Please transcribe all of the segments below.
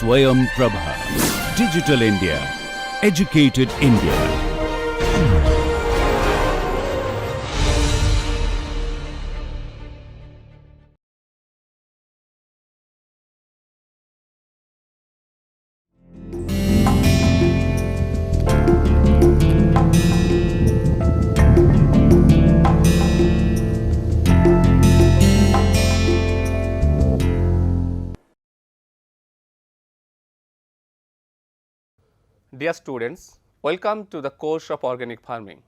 Swayam Prabha. Digital India. Educated India. Dear students, welcome to the course of organic farming.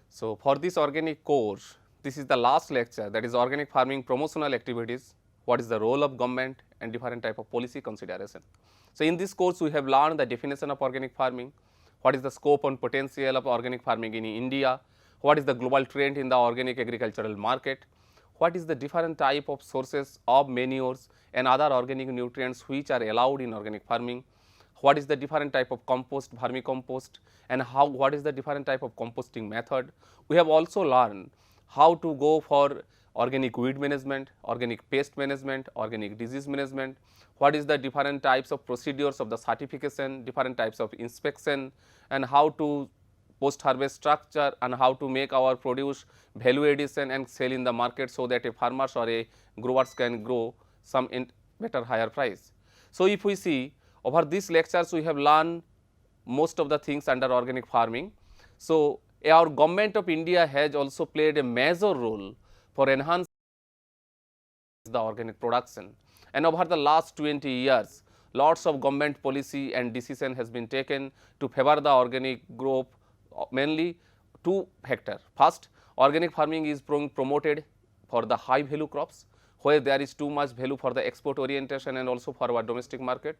So, for this organic course, this is the last lecture, that is organic farming promotional activities, what is the role of government and different type of policy consideration. So, in this course we have learned the definition of organic farming, what is the scope and potential of organic farming in India, what is the global trend in the organic agricultural market, what is the different type of sources of manures and other organic nutrients which are allowed in organic farming, what is the different type of compost, vermicompost, and what is the different type of composting method. We have also learned how to go for organic weed management, organic pest management, organic disease management, what is the different types of procedures of the certification, different types of inspection, and how to post harvest structure, and how to make our produce value addition and sell in the market, so that a farmers or a growers can grow some in better higher price. So, if we see over these lectures we have learned most of the things under organic farming. So, our government of India has also played a major role for enhancing the organic production, and over the last 20 years lots of government policy and decision has been taken to favor the organic growth, mainly two factors. First, organic farming is promoted for the high value crops, where there is too much value for the export orientation and also for our domestic market.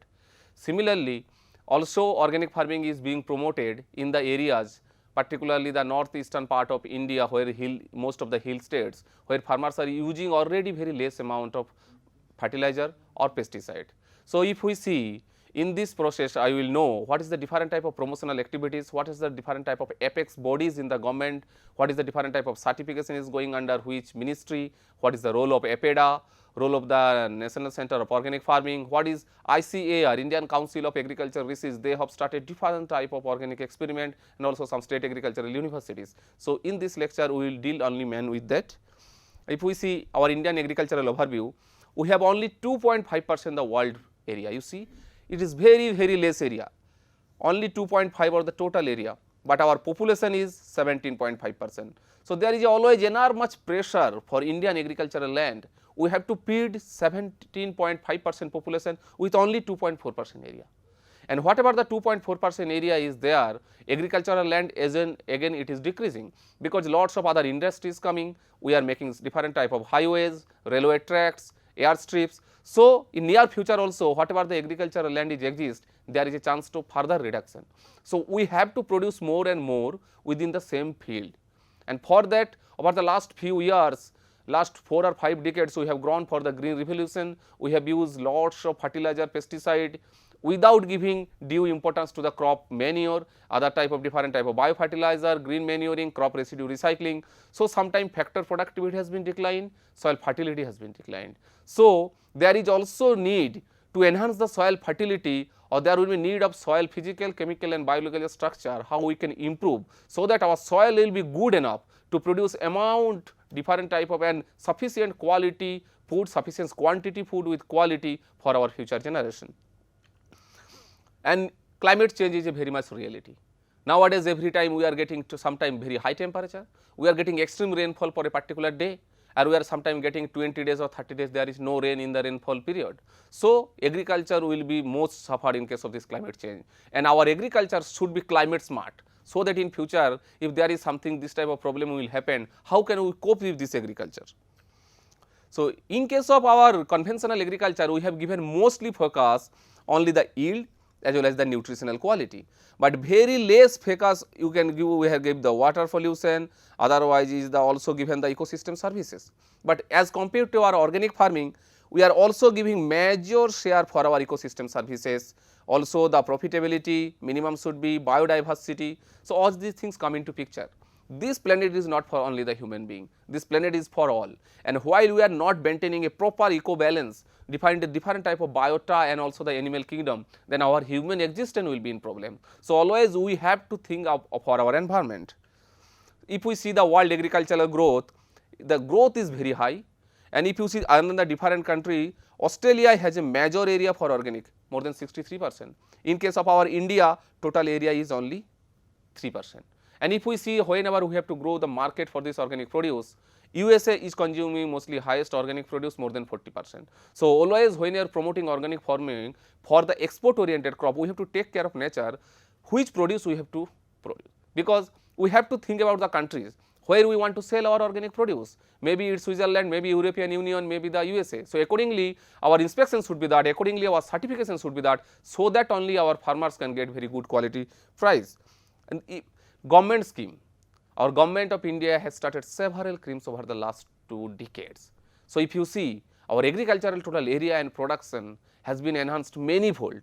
Similarly, also organic farming is being promoted in the areas, particularly the northeastern part of India, where most of the hill states, where farmers are using already very less amount of fertilizer or pesticide. So, if we see in this process, I will know what is the different type of promotional activities, what is the different type of apex bodies in the government, what is the different type of certification is going under which ministry, what is the role of APEDA, role of the National Center of Organic Farming, what is ICAR, Indian Council of Agriculture Research. They have started different type of organic experiment and also some state agricultural universities. So, in this lecture we will deal only with that. If we see our Indian agricultural overview, we have only 2.5% the world area. You see, it is very less area, only 2.5 of the total area, but our population is 17.5%. So, there is always enormous pressure for Indian agricultural land. We have to feed 17.5% population with only 2.4% area, and whatever the 2.4% area is there, agricultural land again it is decreasing, because lots of other industries coming, we are making different type of highways, railway tracks, airstrips. So, in near future also whatever the agricultural land is exists, there is a chance to further reduction. So, we have to produce more and more within the same field, and for that over the last few years, last 4 or 5 decades, we have gone for the green revolution. We have used lots of fertilizer, pesticide without giving due importance to the crop manure, other type of different type of biofertilizer, green manuring, crop residue recycling. So, sometime factor productivity has been declined, soil fertility has been declined. So, there is also need to enhance the soil fertility, or there will be need of soil physical, chemical and biological structure, how we can improve, so that our soil will be good enough to produce amount different type of and sufficient quality food, sufficient quantity food with quality for our future generation. And climate change is a very much reality. Nowadays every time we are getting to sometime very high temperature, we are getting extreme rainfall for a particular day, and we are sometimes getting 20 days or 30 days there is no rain in the rainfall period. So, agriculture will be most suffered in case of this climate change, and our agriculture should be climate smart, so that in future if there is something this type of problem will happen, how can we cope with this agriculture. So, in case of our conventional agriculture, we have given mostly focus only the yield as well as the nutritional quality, but very less focus you can give, we have given the water pollution, otherwise is the also given the ecosystem services. But as compared to our organic farming, we are also giving major share for our ecosystem services, also the profitability, minimum should be biodiversity. So, all these things come into picture. this planet is not for only the human being, this planet is for all, and while we are not maintaining a proper eco balance, defined a different type of biota and also the animal kingdom, then our human existence will be in problem. So always we have to think of for our environment. If we see the world agricultural growth, the growth is very high, and if you see another different country, Australia has a major area for organic, more than 63%. In case of our India, total area is only 3%. And if we see whenever we have to grow the market for this organic produce, USA is consuming mostly highest organic produce, more than 40%. So always when you are promoting organic farming for the export oriented crop, we have to take care of nature, which produce we have to produce, because we have to think about the countries where we want to sell our organic produce. Maybe it's Switzerland, maybe European Union, maybe the USA. So accordingly our inspection should be that, accordingly our certification should be that, so that only our farmers can get very good quality price. And government scheme, our government of India has started several schemes over the last 2 decades. So if you see, our agricultural total area and production has been enhanced many-fold,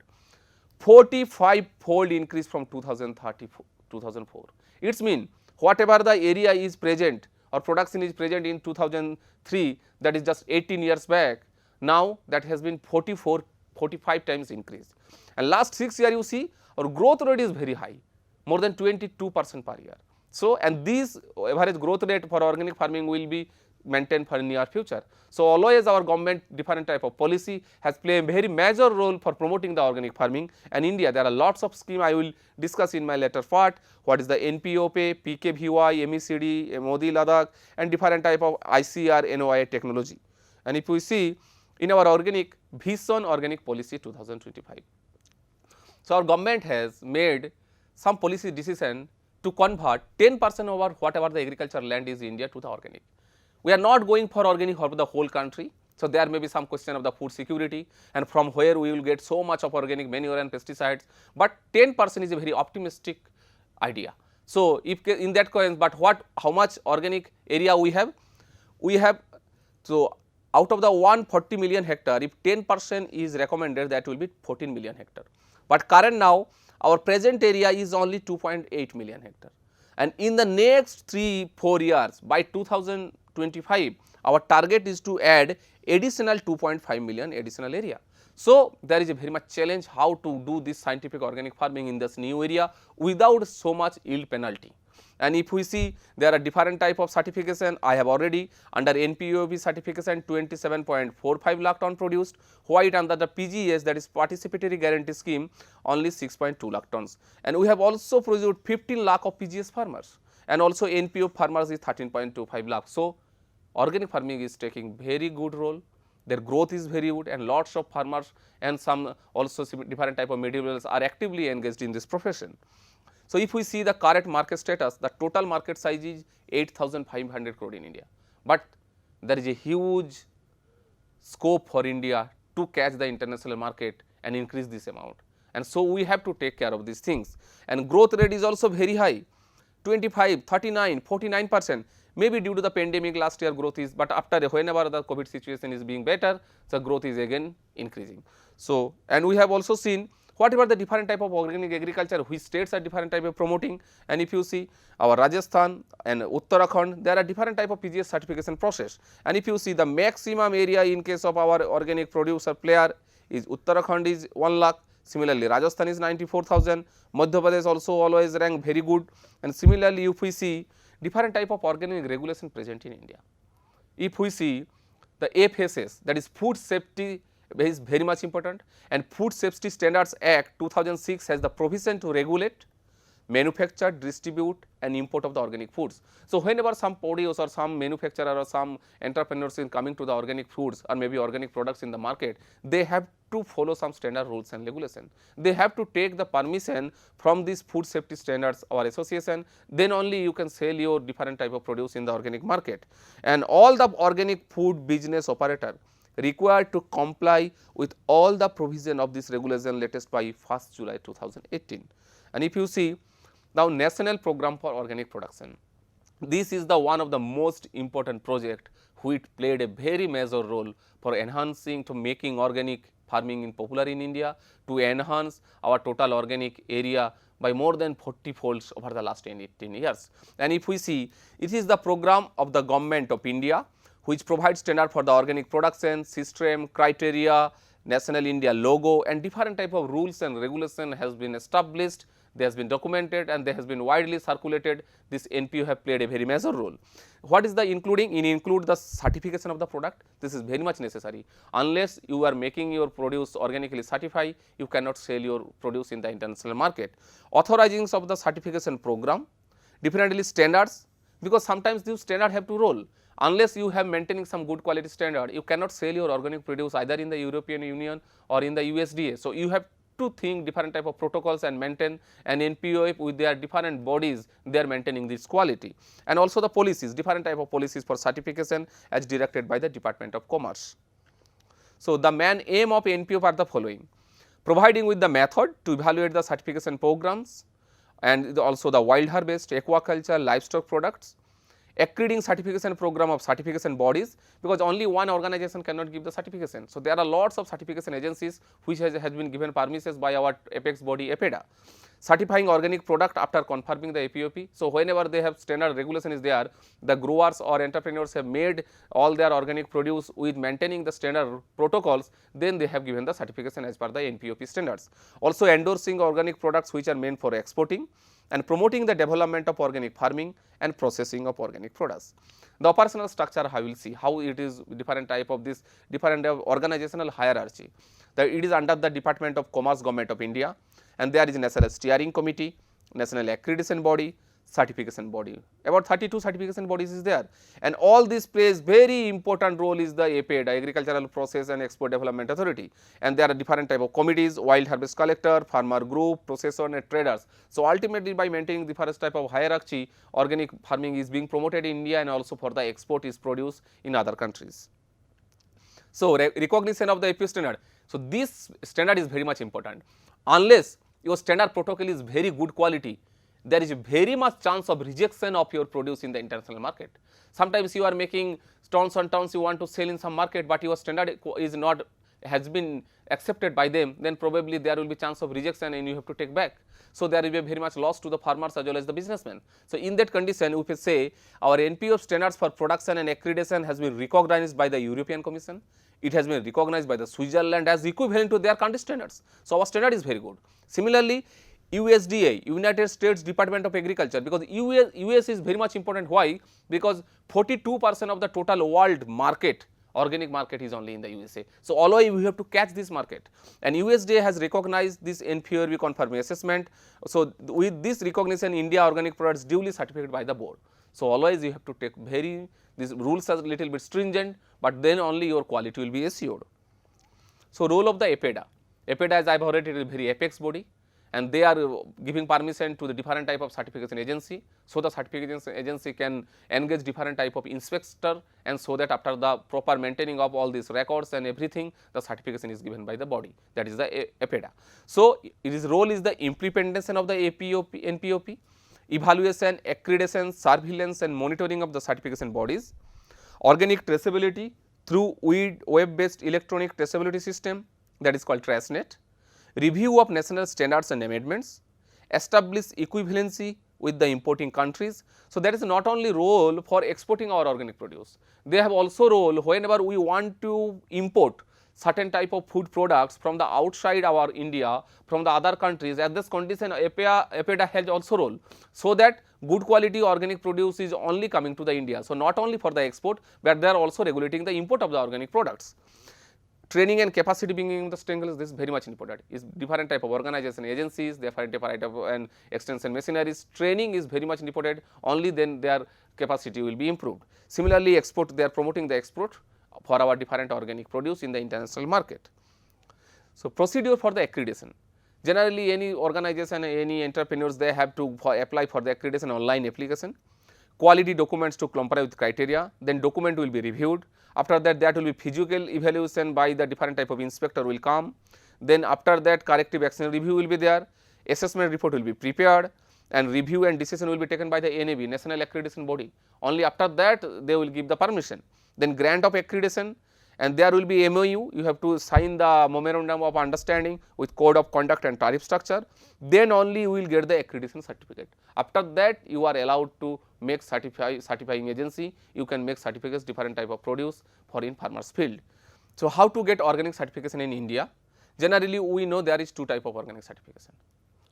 45-fold increase from 2004. It's mean whatever the area is present or production is present in 2003, that is just 18 years back, now that has been 45 times increase. And last 6 years you see our growth rate is very high, more than 22% per year. So and this average growth rate for organic farming will be maintained for near future. So always our government different type of policy has played a very major role for promoting the organic farming. And India, there are lots of schemes I will discuss in my later part. What is the NPOP, PKVY, MECD, Modi Ladakh, and different type of ICR, NOI technology. And if we see in our organic Vision Organic Policy 2025, so our government has made some policy decision to convert 10% over whatever the agricultural land is in India to the organic. We are not going for organic for the whole country. So there may be some question of the food security and from where we will get so much of organic manure and pesticides, but 10% is a very optimistic idea. So if in that case, but how much organic area we have? We have, so out of the 140 million hectare, if 10% is recommended, that will be 14 million hectare. But current now, our present area is only 2.8 million hectare, and in the next 3-4 years, by 2025, our target is to add additional 2.5 million additional area. So there is a very much challenge how to do this scientific organic farming in this new area without so much yield penalty. And if we see, there are different type of certification. I have already under NPOP certification 27.45 lakh ton produced, while under the PGS, that is participatory guarantee scheme, only 6.2 lakh tons. And we have also produced 15 lakh of PGS farmers, and also NPO farmers is 13.25 lakh. So organic farming is taking very good role. Their growth is very good, and lots of farmers and some also different type of individuals are actively engaged in this profession. So if we see the current market status, the total market size is 8,500 crore in India, but there is a huge scope for India to catch the international market and increase this amount. And so we have to take care of these things, and growth rate is also very high, 25, 39, 49%. Maybe due to the pandemic last year growth is, but after whenever the COVID situation is being better, the growth is again increasing. So and we have also seen whatever the different type of organic agriculture, which states are different type of promoting. And if you see our Rajasthan and Uttarakhand, there are different type of PGS certification process. And if you see the maximum area in case of our organic producer player is Uttarakhand is 1 lakh, similarly Rajasthan is 94,000, Madhya Pradesh also always rank very good. And similarly if we see different type of organic regulation present in India. If we see the FSS, that is food safety, is very much important, and Food Safety Standards Act 2006 has the provision to regulate, manufacture, distribute and import of the organic foods. So whenever some producer or some manufacturer or some entrepreneurs is coming to the organic foods or maybe organic products in the market, they have to follow some standard rules and regulation. They have to take the permission from this food safety standards or association, then only you can sell your different type of produce in the organic market. And all the organic food business operator required to comply with all the provision of this regulation latest by 1st July 2018. And if you see now National Program for Organic Production, this is the one of the most important project which played a very major role for enhancing to making organic farming in popular in India, to enhance our total organic area by more than 40 folds over the last 18 years. And if we see, it is the program of the government of India which provides standard for the organic production, system, criteria, national India logo, and different type of rules and regulation has been established. They has been documented and they has been widely circulated. This NPO have played a very major role. What is the including? Include the certification of the product. This is very much necessary. Unless you are making your produce organically certified, you cannot sell your produce in the international market. Authorizing of the certification program, definitely standards, because sometimes these standards have to roll. Unless you have maintaining some good quality standard, you cannot sell your organic produce either in the European Union or in the USDA. So, you have to think different type of protocols and maintain an NPO with their different bodies, they are maintaining this quality. And also the policies, different type of policies for certification as directed by the Department of Commerce. So, the main aim of NPO are the following: providing with the method to evaluate the certification programs and also the wild harvest, aquaculture, livestock products, accrediting certification program of certification bodies, because only one organization cannot give the certification. So, there are lots of certification agencies which has been given permissions by our apex body APEDA. Certifying organic product after confirming the APOP. So, whenever they have standard regulation is there, the growers or entrepreneurs have made all their organic produce with maintaining the standard protocols, then they have given the certification as per the NPOP standards. Also endorsing organic products which are meant for exporting, and promoting the development of organic farming and processing of organic products. The operational structure, I will see how it is different type of this different organizational hierarchy. It is under the Department of Commerce, Government of India, and there is National Steering Committee, National Accreditation Body, certification body. About 32 certification bodies is there, and all this plays very important role is the APED, Agricultural Process and Export Development Authority, and there are different type of committees: wild harvest collector, farmer group, processor and traders. So, ultimately by maintaining the first type of hierarchy, organic farming is being promoted in India and also for the export is produced in other countries. So, recognition of the APO standard. So, this standard is very much important. Unless your standard protocol is very good quality, there is very much chance of rejection of your produce in the international market. Sometimes you are making tons and tons you want to sell in some market, but your standard is not has been accepted by them, then probably there will be chance of rejection and you have to take back. So, there will be very much loss to the farmers as well as the businessmen. So, in that condition we can say our NPO standards for production and accreditation has been recognized by the European Commission. It has been recognized by the Switzerland as equivalent to their country standards. So, our standard is very good. Similarly, USDA, United States Department of Agriculture, because US is very much important. Why? Because 42% of the total world market, organic market, is only in the USA. So, always we have to catch this market, and USDA has recognized this NPORB conformity assessment. So, with this recognition, India organic products duly certified by the board. So, always you have to take these rules are little bit stringent, but then only your quality will be assured. So, role of the APEDA. APEDA, as I have already, is a very apex body, and they are giving permission to the different type of certification agency. So, the certification agency can engage different type of inspector, and so that after the proper maintaining of all these records and everything, the certification is given by the body, that is the APEDA. So, its role is the implementation of the NPOP, evaluation, accreditation, surveillance and monitoring of the certification bodies, organic traceability through web based electronic traceability system, that is called TraceNet, review of national standards and amendments, establish equivalency with the importing countries. So, that is not only role for exporting our organic produce, they have also role whenever we want to import certain type of food products from the outside our India, from the other countries. At this condition, APEDA has also role, so that good quality organic produce is only coming to the India. So, not only for the export, but they are also regulating the import of the organic products. Training and capacity building the strength, this is very much important. Is different type of organization agencies, they have different type of and extension machineries. Training is very much important. Only then their capacity will be improved. Similarly, export, they are promoting the export for our different organic produce in the international market. So, procedure for the accreditation. Generally, any organization, any entrepreneurs, they have to apply for the accreditation online application. Quality documents to comply with criteria, then document will be reviewed. After that, that will be physical evaluation by the different type of inspector will come. Then after that, corrective action review will be there, assessment report will be prepared, and review and decision will be taken by the NAB, National Accreditation Body. Only after that they will give the permission. Then grant of accreditation, and there will be MOU, you have to sign the memorandum of understanding with code of conduct and tariff structure, then only you will get the accreditation certificate. After that you are allowed to make certifying agency, you can make certificates different type of produce for in farmers field. So, how to get organic certification in India? Generally we know there is two type of organic certification.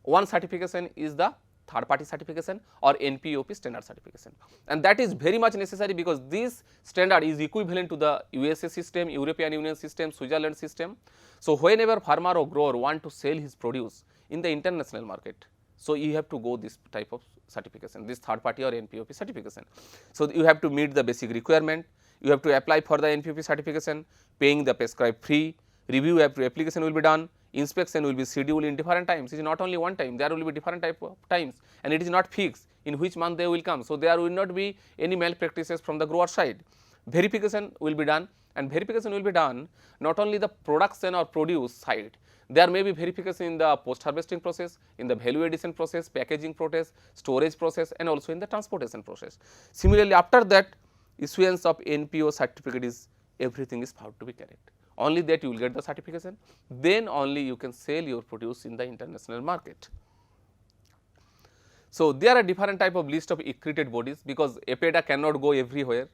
One certification is the third party certification or NPOP standard certification, and that is very much necessary because this standard is equivalent to the USA system, European Union system, Switzerland system. So, whenever farmer or grower want to sell his produce in the international market, so you have to go this type of certification, this third party or NPOP certification. So, you have to meet the basic requirement, you have to apply for the NPOP certification, paying the prescribed fee, review application will be done, inspection will be scheduled in different times. It is not only one time, there will be different type of times, and it is not fixed in which month they will come. So, there will not be any malpractices from the grower side. Verification will be done, and verification will be done not only the production or produce side, there may be verification in the post harvesting process, in the value addition process, packaging process, storage process, and also in the transportation process. Similarly, after that issuance of NPO certificate is everything is found to be correct. Only that you will get the certification, then only you can sell your produce in the international market. So, there are different type of list of accredited bodies because APEDA cannot go everywhere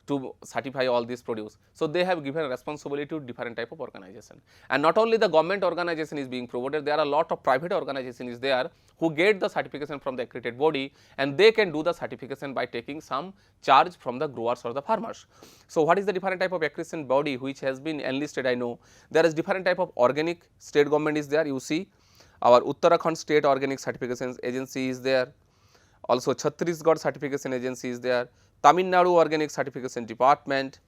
to certify all this produce. So, they have given responsibility to different type of organization, and not only the government organization is being promoted, there are a lot of private organization is there who get the certification from the accredited body, and they can do the certification by taking some charge from the growers or the farmers. So, what is the different type of accreditation body which has been enlisted? I know there is different type of organic, state government is there, you see our Uttarakhand state organic certification agency is there, also Chhattisgarh certification agency is there, Tamil Nadu organic certification department,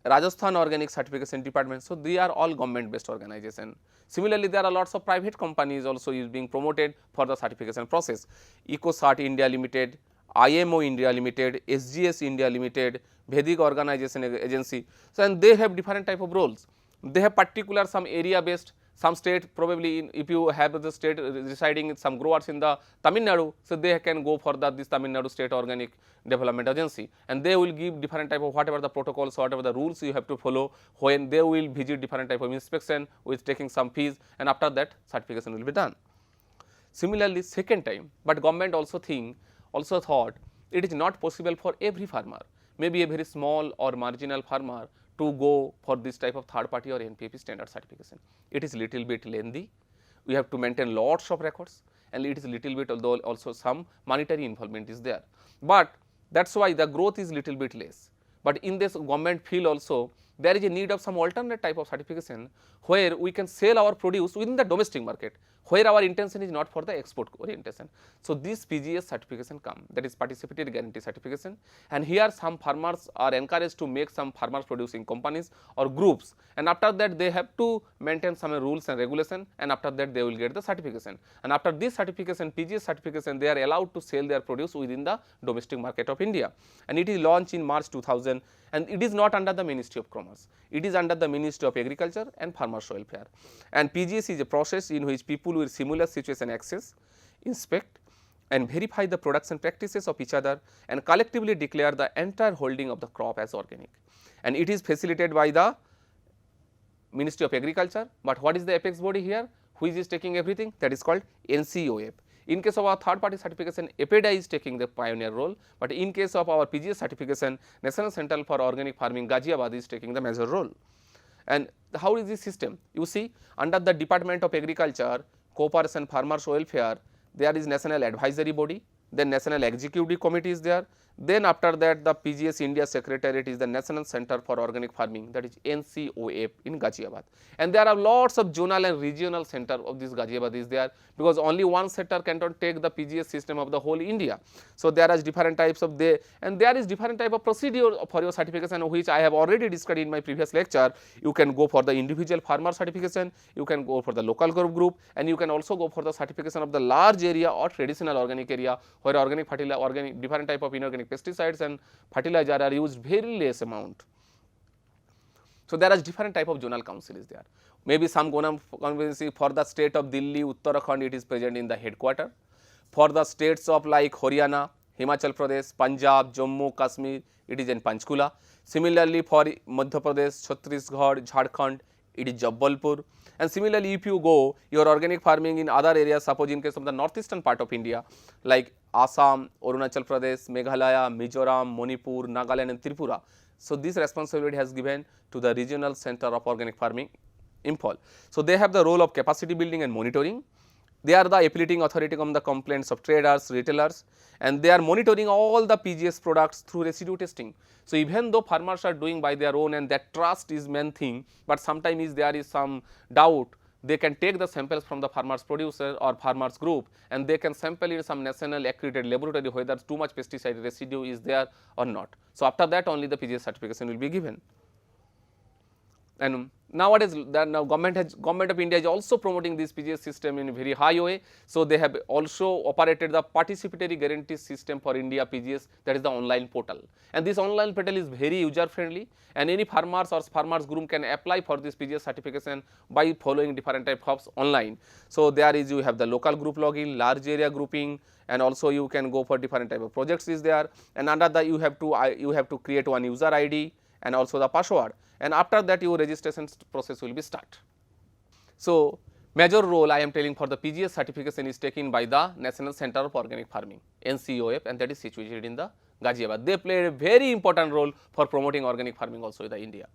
Rajasthan organic certification department. So, they are all government based organization. Similarly, there are lots of private companies also is being promoted for the certification process. EcoCert India Limited, IMO India Limited, SGS India Limited, Vedic organization agency. So, and they have different type of roles. They have particular some area based, some state probably if you have the state residing some growers in the Tamil Nadu, so they can go for this Tamil Nadu state organic development agency, and they will give different type of whatever the protocols, whatever the rules you have to follow when they will visit different type of inspection with taking some fees, and after that certification will be done. Similarly, second time, but government also thought it is not possible for every farmer, maybe a very small or marginal farmer to go for this type of third party or NPOP standard certification. It is little bit lengthy, we have to maintain lots of records, and it is little bit, although also some monetary involvement is there, but that is why the growth is little bit less. But in this government field also there is a need of some alternate type of certification where we can sell our produce within the domestic market, where our intention is not for the export orientation. So, this PGS certification come, that is participatory guarantee certification, and here some farmers are encouraged to make some farmers producing companies or groups, and after that they have to maintain some rules and regulation, and after that they will get the certification, and after this certification, PGS certification, they are allowed to sell their produce within the domestic market of India, and it is launched in March 2000, and it is not under the Ministry of Commerce, it is under the Ministry of Agriculture and Farmers Welfare. And PGS is a process in which people with similar situation access, inspect and verify the production practices of each other and collectively declare the entire holding of the crop as organic, and it is facilitated by the Ministry of Agriculture. But what is the apex body here which is taking everything? That is called NCOF. In case of our third party certification, APEDA is taking the pioneer role, but in case of our PGS certification, National Centre for Organic Farming Ghaziabad is taking the major role. And how is this system? You see, under the Department of Agriculture, Cooperation, Farmers Welfare, there is National Advisory Body, then National Executive Committee is there, then after that the PGS India Secretariat is the National Centre for Organic Farming, that is NCOF in Ghaziabad, and there are lots of zonal and regional center of this Ghaziabad is there, because only one sector cannot take the PGS system of the whole India. So, there are different types of and there is different type of procedure for your certification, which I have already discussed in my previous lecture. You can go for the individual farmer certification, you can go for the local group, and you can also go for the certification of the large area or traditional organic area, where organic fertilizer, different type of inorganic pesticides and fertilizer are used very less amount. So, there are different type of zonal council is there. Maybe some convention for the state of Delhi, Uttarakhand, it is present in the headquarter. For the states of like Haryana, Himachal Pradesh, Punjab, Jammu, Kashmir, it is in Panchkula. Similarly, for Madhya Pradesh, Chhattisgarh, Jharkhand, it is Jabalpur. And similarly, if you go your organic farming in other areas, suppose in case of the northeastern part of India, like Assam, Arunachal Pradesh, Meghalaya, Mizoram, Manipur, Nagaland and Tripura. So, this responsibility has given to the regional center of organic farming, Imphal. So, they have the role of capacity building and monitoring. They are the appealing authority on the complaints of traders, retailers, and they are monitoring all the PGS products through residue testing. So, even though farmers are doing by their own and that trust is main thing, but sometimes there is some doubt, they can take the samples from the farmers producer or farmers group and they can sample in some national accredited laboratory whether too much pesticide residue is there or not. So, after that only the PGS certification will be given. And nowadays now government of India is also promoting this PGS system in a very high way. So, they have also operated the participatory guarantee system for India PGS, that is the online portal, and this online portal is very user friendly and any farmers or farmers group can apply for this PGS certification by following different type of online. So, there is you have the local group login, large area grouping, and also you can go for different type of projects is there, and under that you have to create one user ID and also the password, and after that your registration process will be start. So, major role I am telling for the PGS certification is taken by the National Center of Organic Farming, NCOF, and that is situated in the Ghaziabad. They play a very important role for promoting organic farming also in the India.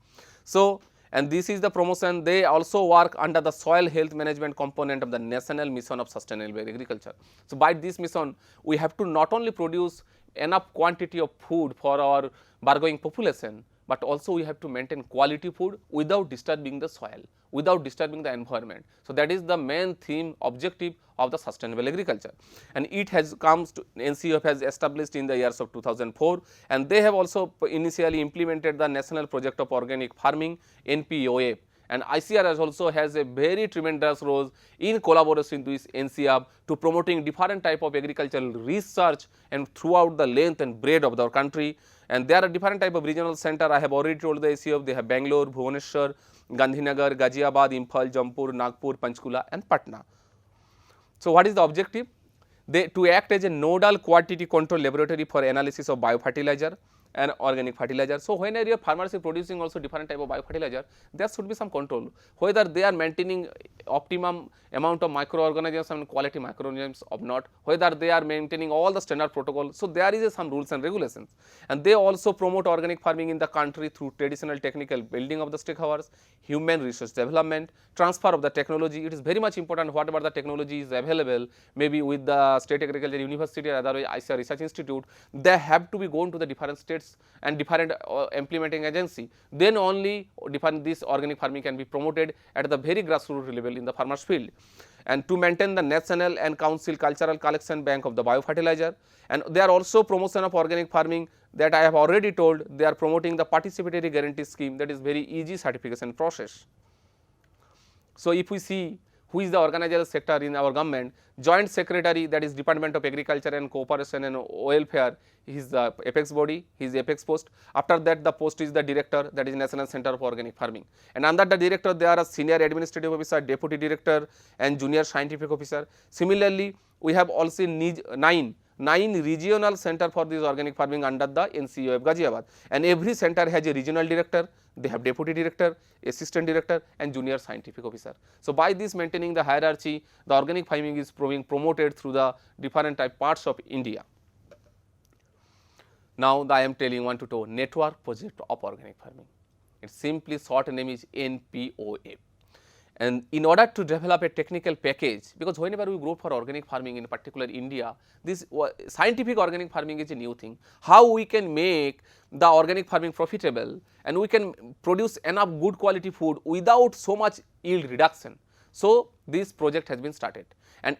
So, and this is the promotion, they also work under the soil health management component of the National Mission of Sustainable Agriculture. So, by this mission we have to not only produce enough quantity of food for our burgeoning population, but also we have to maintain quality food without disturbing the soil, without disturbing the environment. So, that is the main theme objective of the sustainable agriculture, and it has comes to NCOF has established in the years of 2004, and they have also initially implemented the National Project of Organic Farming, NPOF, and ICAR also has a very tremendous role in collaboration with NCOF to promoting different type of agricultural research and throughout the length and breadth of our country. And there are different type of regional center. I have already told the NCOF, they have Bangalore, Bhubaneswar, Gandhinagar, Ghaziabad, Imphal, Jampur, Nagpur, Panchkula and Patna. So, what is the objective? They to act as a nodal quantity control laboratory for analysis of biofertilizer and organic fertilizer. So, when your farmers are producing also different type of biofertilizer, there should be some control whether they are maintaining optimum amount of microorganisms and quality microorganisms or not, whether they are maintaining all the standard protocol. So, there is some rules and regulations, and they also promote organic farming in the country through traditional technical building of the stakeholders, human resource development, transfer of the technology. It is very much important whatever the technology is available, maybe with the State Agriculture University or otherwise ICAR Research Institute, they have to be gone to the different states and different implementing agency, then only this organic farming can be promoted at the very grassroots level in the farmers field. And to maintain the national and council cultural collection bank of the biofertilizer, and they are also promotion of organic farming that I have already told, they are promoting the participatory guarantee scheme, that is very easy certification process. So, if we see who is the organizer sector in our government, Joint Secretary, that is Department of Agriculture and Cooperation and Welfare, he is the apex body, he is the apex post. After that the post is the director, that is National Center for Organic Farming, and under the director there are senior administrative officer, deputy director and junior scientific officer. Similarly, we have also nine regional center for this organic farming under the NCOF Ghaziabad, and every center has a regional director, they have deputy director, assistant director and junior scientific officer. So, by this maintaining the hierarchy, the organic farming is being promoted through the different type parts of India. Now, I am telling one to two network project of organic farming. Its simply short name is NPOF. And in order to develop a technical package, because whenever we go for organic farming in particular India, this scientific organic farming is a new thing. How we can make the organic farming profitable and we can produce enough good quality food without so much yield reduction. So, this project has been started, and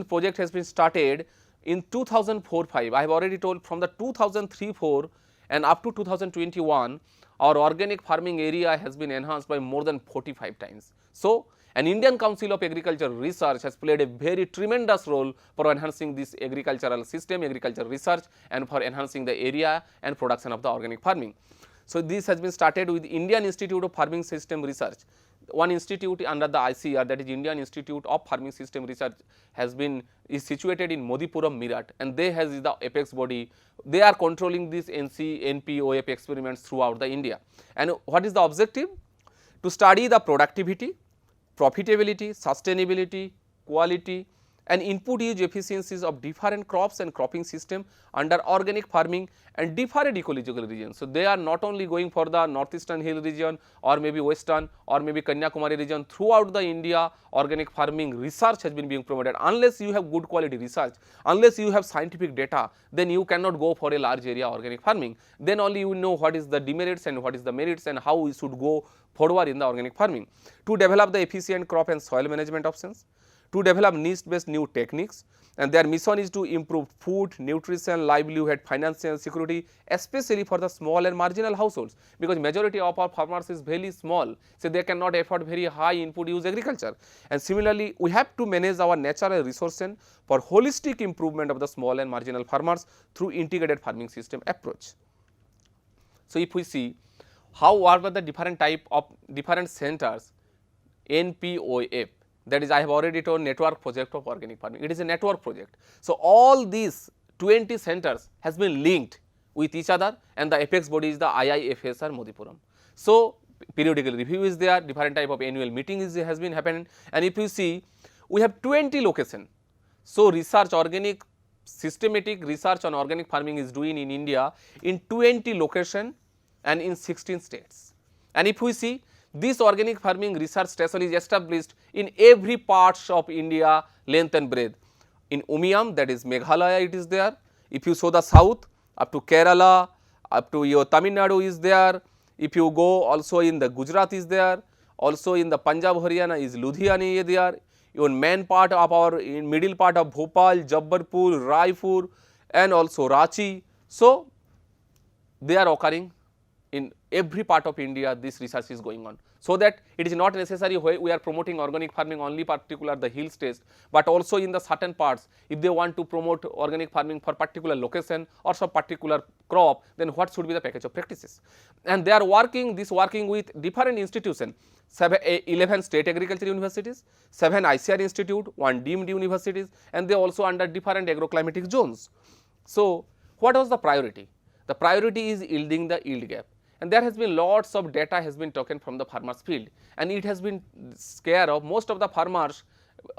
project has been started in 2004-5. I have already told from the 2003-4 and up to 2021, our organic farming area has been enhanced by more than 45 times. So, an Indian Council of Agriculture Research has played a very tremendous role for enhancing this agricultural system, agricultural research, and for enhancing the area and production of the organic farming. So, this has been started with Indian Institute of Farming System Research. one institute under the ICR, that is Indian Institute of Farming System Research, is situated in Modipuram, Meerut, and they has the apex body. They are controlling these NP-OF experiments throughout the India. And what is the objective? To study the productivity, profitability, sustainability, quality and input use efficiencies of different crops and cropping system under organic farming and different ecological regions. So, they are not only going for the northeastern hill region or maybe western or maybe Kanyakumari region. Throughout the India, organic farming research has been being promoted. Unless you have good quality research, unless you have scientific data, then you cannot go for a large area organic farming. Then only you know what is the demerits and what is the merits and how we should go forward in the organic farming. To develop the efficient crop and soil management options, to develop niche based new techniques, and their mission is to improve food, nutrition, livelihood, financial security, especially for the small and marginal households, because majority of our farmers is very small, so they cannot afford very high input use agriculture. And similarly, we have to manage our natural resources for holistic improvement of the small and marginal farmers through integrated farming system approach. So, if we see what are the different type of different centers, NP-OF, that is I have already told network project of organic farming, it is a network project. So, all these 20 centers has been linked with each other and the apex body is the IIFSR Modipuram. So, periodical review is there, different type of annual meeting has been happening, and if you see we have 20 location. So, research organic systematic research on organic farming is doing in India in 20 location and in 16 states. And if we see this organic farming research station is established in every parts of India length and breadth. In Umiam, that is Meghalaya, it is there. If you show the south up to Kerala, up to your Tamil Nadu is there. If you go also in the Gujarat is there, also in the Punjab, Haryana is Ludhiana is there. Even main part of our in middle part of Bhopal, Jabbarpur, Raipur and also Ranchi. So, they are occurring in every part of India. This research is going on. So, that it is not necessary where we are promoting organic farming only particular the hill states, but also in the certain parts if they want to promote organic farming for particular location or some particular crop, then what should be the package of practices. And they are working with different institutions, 11 state agriculture universities, 7 ICR institute, 1 deemed universities, and they also under different agroclimatic zones. So, what was the priority? The priority is yielding the yield gap. And there has been lots of data has been taken from the farmers field, and it has been scare of most of the farmers,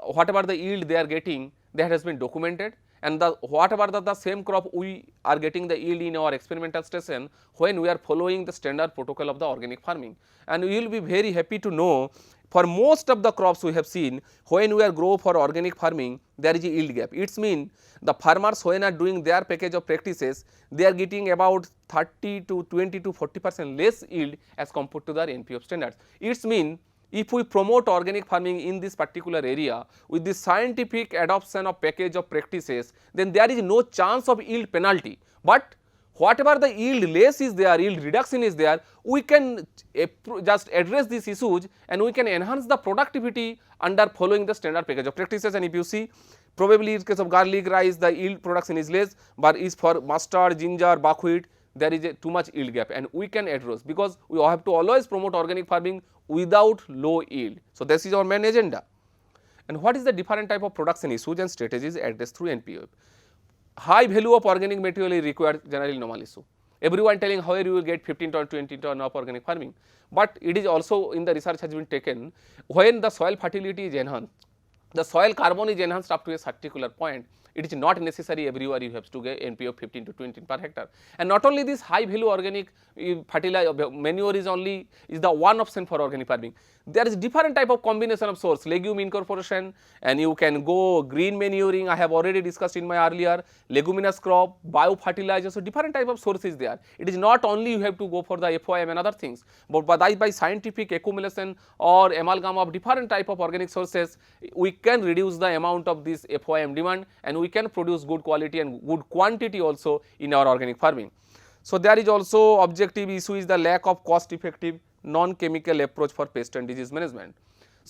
whatever the yield they are getting, that has been documented, and whatever the same crop we are getting the yield in our experimental station when we are following the standard protocol of the organic farming. And we will be very happy to know for most of the crops we have seen when we are grow for organic farming, there is a yield gap. It means the farmers when are doing their package of practices, they are getting about 30 to 20 to 40% less yield as compared to their NPOF standards. It means if we promote organic farming in this particular area with the scientific adoption of package of practices, then there is no chance of yield penalty. But whatever the yield less is there, yield reduction is there, we can just address these issues and we can enhance the productivity under following the standard package of practices. And if you see, probably in case of garlic, rice, the yield production is less, but is for mustard, ginger, buckwheat, there is a too much yield gap, and we can address because we have to always promote organic farming without low yield. So, this is our main agenda. And what is the different type of production issues and strategies addressed through NPOF? High value of organic material is required generally normal issue. Everyone telling how you will get 15 ton, 20 ton of organic farming, but it is also in the research has been taken when the soil fertility is enhanced, the soil carbon is enhanced up to a particular point. It is not necessary everywhere you have to get NPO 15 to 20 per hectare. And not only this high value organic fertilizer manure is the one option for organic farming. There is different type of combination of source, legume incorporation, and you can go green manuring. I have already discussed in my earlier leguminous crop, bio fertilizer. So, different type of sources there. It is not only you have to go for the FOM and other things, but by scientific accumulation or amalgam of different type of organic sources, we can reduce the amount of this FOM demand and we can produce good quality and good quantity also in our organic farming. So, there is also objective issue is the lack of cost effective non-chemical approach for pest and disease management.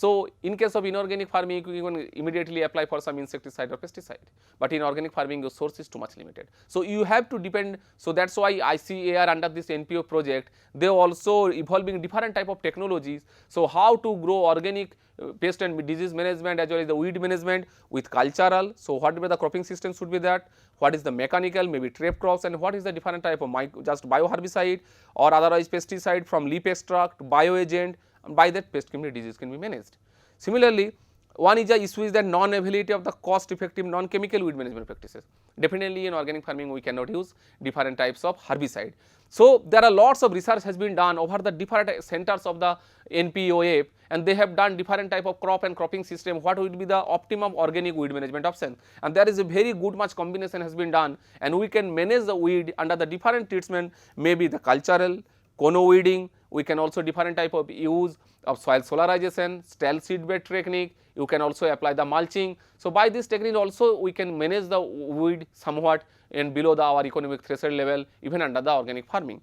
So, in case of inorganic farming, you can immediately apply for some insecticide or pesticide, but in organic farming your source is too much limited. So, you have to depend. So, that is why ICAR under this NPO project, they also evolving different type of technologies. So, how to grow organic pest and disease management as well as the weed management with cultural. So, whatever the cropping system should be that, what is the mechanical, maybe trap crops, and what is the different type of just bioherbicide or otherwise pesticide from leaf extract, bioagent, and by that pest disease can be managed. Similarly, one is the issue is that non-availability of the cost effective non-chemical weed management practices. Definitely in organic farming we cannot use different types of herbicide. So, there are lots of research has been done over the different centers of the NPOF, and they have done different type of crop and cropping system, what would be the optimum organic weed management option, and there is a very good much combination has been done, and we can manage the weed under the different treatment, maybe the cultural, cono weeding, we can also different type of use of soil solarization, stale seedbed technique, you can also apply the mulching. So, by this technique also we can manage the weed somewhat and below our economic threshold level even under the organic farming.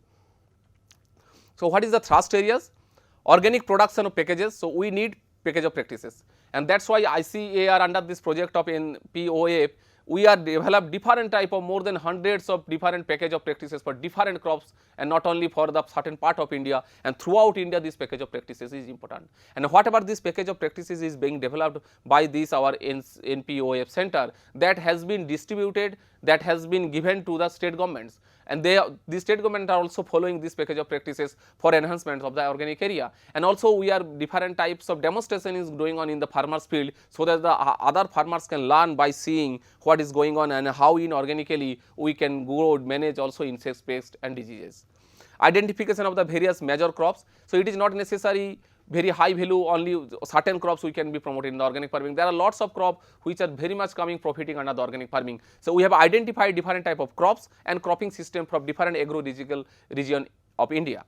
So, what is the thrust areas? Organic production of packages. So, we need package of practices, and that is why ICAR under this project of NPOF, we are developed different type of more than hundreds of different package of practices for different crops, and not only for the certain part of India, and throughout India this package of practices is important. And whatever this package of practices is being developed by this our NPOF center, that has been distributed, that has been given to the state governments, and the state government are also following this package of practices for enhancement of the organic area. And also we are different types of demonstration is going on in the farmers field, so that the other farmers can learn by seeing what is going on and how inorganically we can grow, manage also insects, pests and diseases. Identification of the various major crops. So, it is not necessary very high value, only certain crops we can be promoted in the organic farming. There are lots of crops which are very much coming profiting under the organic farming. So, we have identified different type of crops and cropping system from different agro-logical region of India.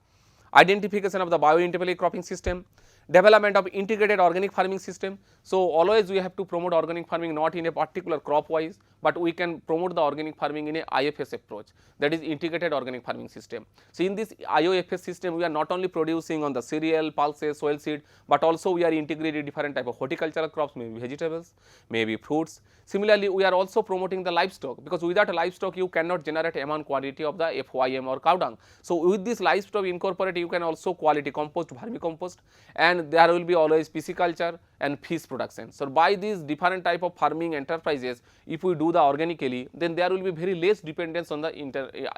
Identification of the biointermediate cropping system, development of integrated organic farming system. So, always we have to promote organic farming not in a particular crop wise, but we can promote the organic farming in a IFS approach, that is integrated organic farming system. So, in this IOFS system we are not only producing on the cereal, pulses, soil seed, but also we are integrating different type of horticultural crops, maybe vegetables, maybe fruits. Similarly, we are also promoting the livestock, because without a livestock you cannot generate amount quantity of the FYM or cow dung. So, with this livestock incorporated you can also quality compost, vermicompost, and there will be always pisciculture and fish production. So, by these different type of farming enterprises, if we do the organically, then there will be very less dependence on the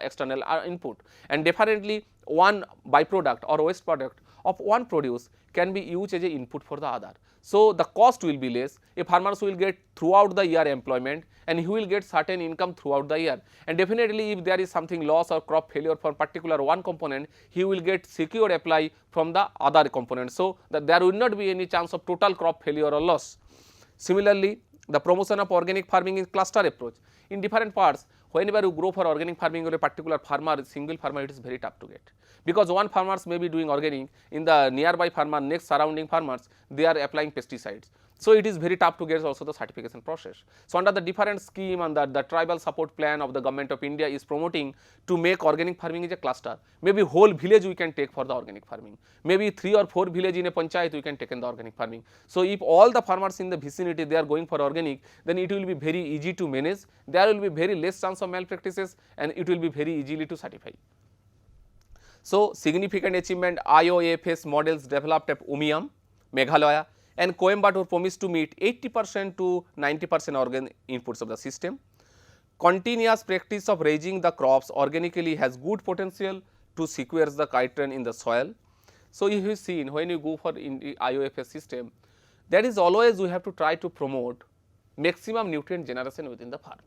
external input, and definitely one byproduct or waste product of one produce can be used as a input for the other. So, the cost will be less, a farmers will get throughout the year employment, and he will get certain income throughout the year, and definitely if there is something loss or crop failure for particular one component, he will get secure apply from the other component. So, that there will not be any chance of total crop failure or loss. Similarly, the promotion of organic farming is cluster approach. In different parts, whenever you grow for organic farming or a particular farmer, single farmer, it is very tough to get, because one farmers may be doing organic, in the nearby farmer, next surrounding farmers, they are applying pesticides. So, it is very tough to get also the certification process. So, under the different scheme and the tribal support plan of the government of India is promoting to make organic farming is a cluster. Maybe whole village we can take for the organic farming, maybe 3 or 4 village in a panchayat we can take in the organic farming. So, if all the farmers in the vicinity they are going for organic, then it will be very easy to manage, there will be very less chance of malpractices, and it will be very easily to certify. So, significant achievement IOFS models developed at Umiam, Meghalaya, and Coimbatore promised to meet 80% to 90% organic inputs of the system. Continuous practice of raising the crops organically has good potential to sequester the nitrogen in the soil. So, you have seen when you go for in the IOFS system, that is always we have to try to promote maximum nutrient generation within the farm.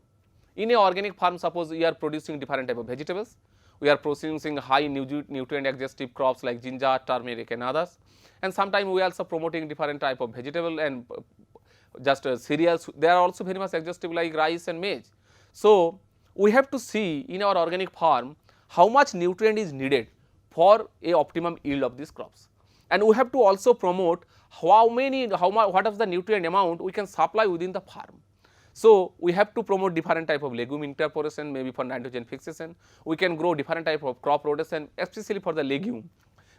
In a organic farm, suppose we are producing different type of vegetables, we are producing high nutrient exhaustive crops like ginger, turmeric and others, and sometimes we are also promoting different type of vegetable and just cereals, they are also very much exhaustive like rice and maize. So, we have to see in our organic farm how much nutrient is needed for a optimum yield of these crops, and we have to also promote what is the nutrient amount we can supply within the farm. So, we have to promote different type of legume interpolation, maybe for nitrogen fixation, we can grow different type of crop rotation, especially for the legume,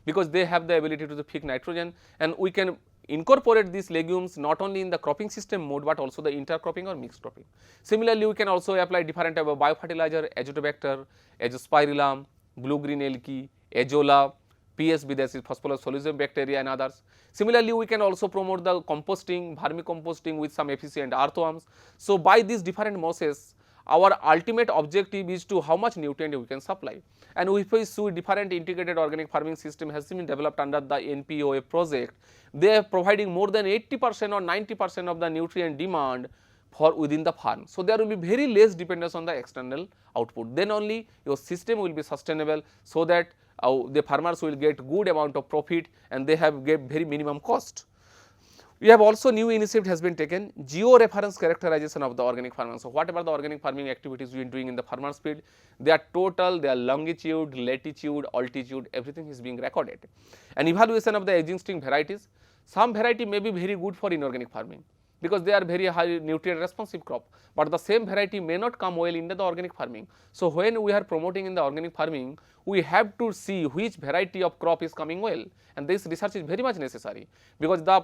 because they have the ability to fix nitrogen, and we can incorporate these legumes not only in the cropping system mode, but also the intercropping or mixed cropping. Similarly, we can also apply different type of biofertilizer, azotobacter, azospirillum, blue-green algae, azolla, PSB, that is phosphorus soluble bacteria and others. Similarly, we can also promote the composting, vermicomposting with some efficient earthworms. So, by these different mosses, our ultimate objective is to how much nutrient we can supply. And if we see different integrated organic farming system has been developed under the NPOA project, they are providing more than 80% or 90% of the nutrient demand for within the farm. So, there will be very less dependence on the external output, then only your system will be sustainable, so that the farmers will get good amount of profit and they have get very minimum cost. We have also new initiative has been taken, geo-reference characterization of the organic farming. So, whatever the organic farming activities we are doing in the farmer's field, their total, their longitude, latitude, altitude, everything is being recorded. And evaluation of the existing varieties, some variety may be very good for inorganic farming, because they are very high nutrient responsive crop, but the same variety may not come well into the organic farming. So, when we are promoting in the organic farming, we have to see which variety of crop is coming well, and this research is very much necessary, because the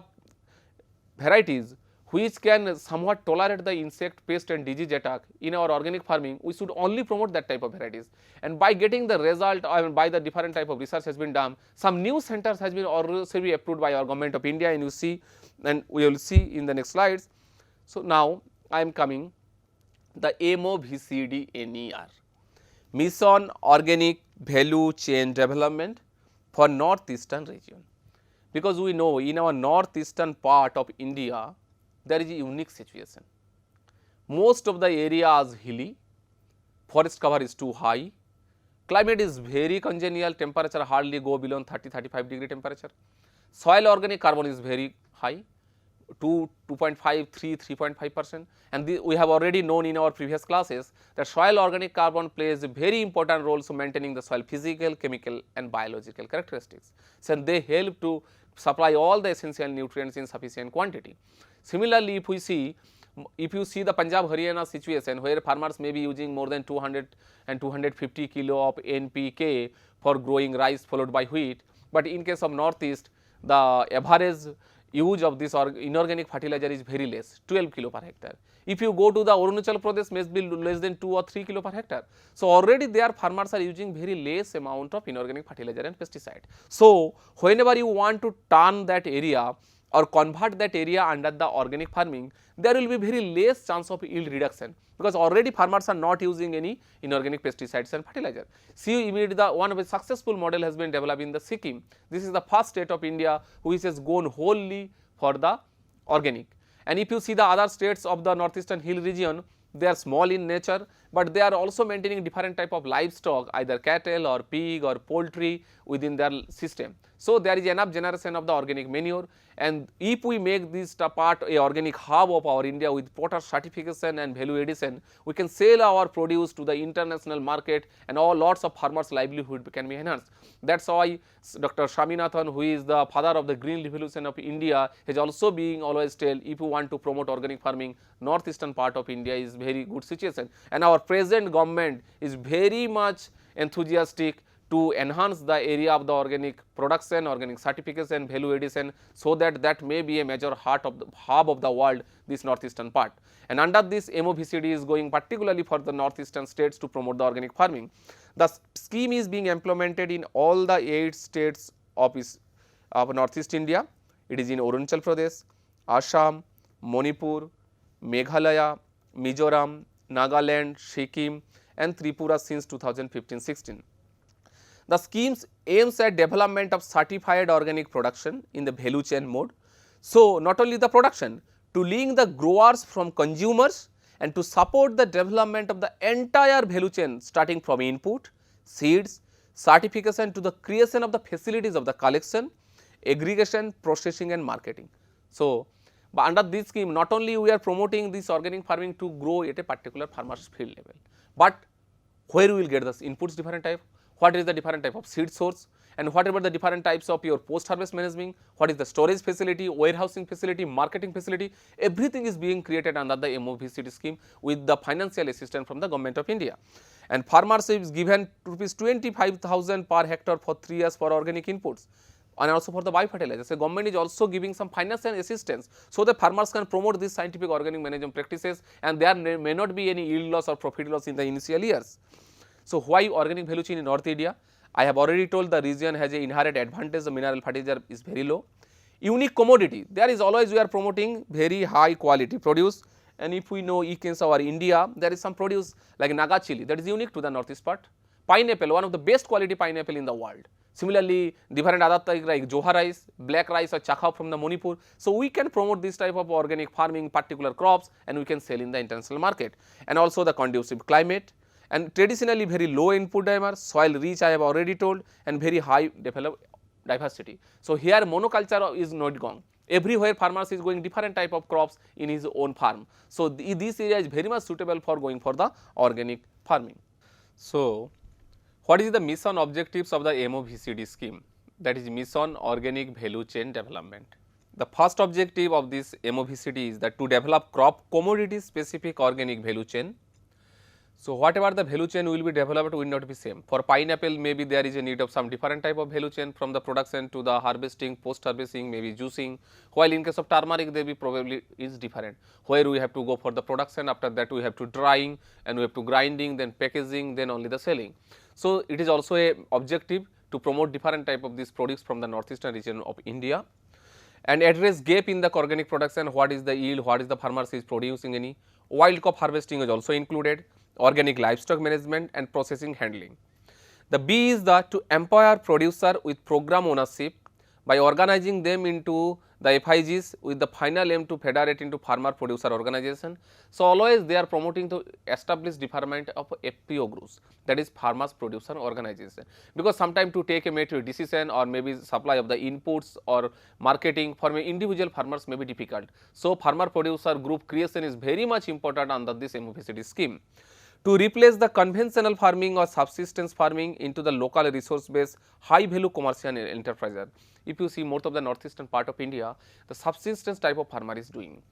varieties which can somewhat tolerate the insect, pest and disease attack in our organic farming, we should only promote that type of varieties. And by getting the result, by the different type of research has been done, some new centers has been already approved by our government of India, and you see, and we will see in the next slides. So, now I am coming the MOVCD-NER, Mission Organic Value Chain Development for Northeastern region. Because we know in our northeastern part of India, there is a unique situation. Most of the area is hilly, forest cover is too high, climate is very congenial, temperature hardly go below 30-35 degree temperature, soil organic carbon is very high, 2.5, 3.5%, and we have already known in our previous classes that soil organic carbon plays a very important role in maintaining the soil physical, chemical and biological characteristics. So, they help to supply all the essential nutrients in sufficient quantity. Similarly, if you see the Punjab Haryana situation, where farmers may be using more than 200 and 250 kilo of NPK for growing rice followed by wheat, but in case of northeast, the average use of this inorganic fertilizer is very less, 12 kilo per hectare. If you go to the Arunachal Pradesh, may be less than 2 or 3 kilo per hectare. So, already their farmers are using very less amount of inorganic fertilizer and pesticide. So, whenever you want to turn that area or convert that area under the organic farming, there will be very less chance of yield reduction, because already farmers are not using any inorganic pesticides and fertilizer. See, immediately one of the successful model has been developed in the Sikkim. This is the first state of India which has gone wholly for the organic. And if you see the other states of the northeastern hill region, they are small in nature, but they are also maintaining different type of livestock, either cattle or pig or poultry within their system. So, there is enough generation of the organic manure, and if we make this part a organic hub of our India with potash certification and value addition, we can sell our produce to the international market, and all lots of farmers' livelihood can be enhanced. That is why Dr. Swaminathan, who is the father of the green revolution of India, has also been always tell, if you want to promote organic farming, northeastern part of India is very good situation, and our present government is very much enthusiastic to enhance the area of the organic production, organic certification, value addition, so that that may be a major hub of the world, this northeastern part. And under this, MOVCD is going particularly for the northeastern states to promote the organic farming. The scheme is being implemented in all the 8 states of northeast India. It is in Arunachal Pradesh, Assam, Manipur, Meghalaya, Mizoram, Nagaland, Sikkim and Tripura since 2015-16. The schemes aims at development of certified organic production in the value chain mode. So, not only the production, to link the growers from consumers and to support the development of the entire value chain, starting from input, seeds, certification to the creation of the facilities of the collection, aggregation, processing and marketing. So, under this scheme, not only we are promoting this organic farming to grow at a particular farmer's field level, but where we will get the inputs different type, what is the different type of seed source, and whatever the different types of your post harvest management, what is the storage facility, warehousing facility, marketing facility, everything is being created under the MOVCD scheme with the financial assistance from the government of India. And farmers is given Rs 25,000 per hectare for 3 years for organic inputs. and also for the biofertilizers. The government is also giving some financial assistance so that farmers can promote these scientific organic management practices, and there may not be any yield loss or profit loss in the initial years. So, why organic value chain in North India? I have already told the region has an inherent advantage, the mineral fertilizer is very low. Unique commodity, there is always we are promoting very high quality produce, and if we know Ekins or India, there is some produce like Naga chili that is unique to the northeast part. Pineapple, one of the best quality pineapple in the world. Similarly, different other types like Johar rice, black rice or Chakhao from the Manipur. So, we can promote this type of organic farming particular crops, and we can sell in the international market. And also the conducive climate, and traditionally very low input demand, soil rich I have already told, and very high developed diversity. So, here monoculture is not gone. Everywhere farmers is going different type of crops in his own farm. So, this area is very much suitable for going for the organic farming. So, what is the mission objectives of the MOVCD scheme? That is Mission Organic Value Chain Development. The first objective of this MOVCD is that to develop crop commodity specific organic value chain. So, whatever the value chain will be developed will not be same. For pineapple, maybe there is a need of some different type of value chain from the production to the harvesting, post harvesting, maybe juicing, while in case of turmeric there be probably is different, where we have to go for the production, after that we have to drying, and we have to grinding, then packaging, then only the selling. So, it is also a objective to promote different type of these products from the northeastern region of India, and address gap in the organic production, what is the yield, what is the farmers is producing any. Wild crop harvesting is also included, organic livestock management and processing handling. The B is the to empower producer with program ownership by organizing them into the FIGs with the final aim to federate into farmer producer organization. So, always they are promoting to establish department of FPO groups, that is farmers producer organization, because sometimes to take a material decision or maybe supply of the inputs or marketing for individual farmers may be difficult. So, farmer producer group creation is very much important under this MOVCD scheme. To replace the conventional farming or subsistence farming into the local resource based high value commercial enterprise. If you see most of the northeastern part of India, the subsistence type of farmer is doing.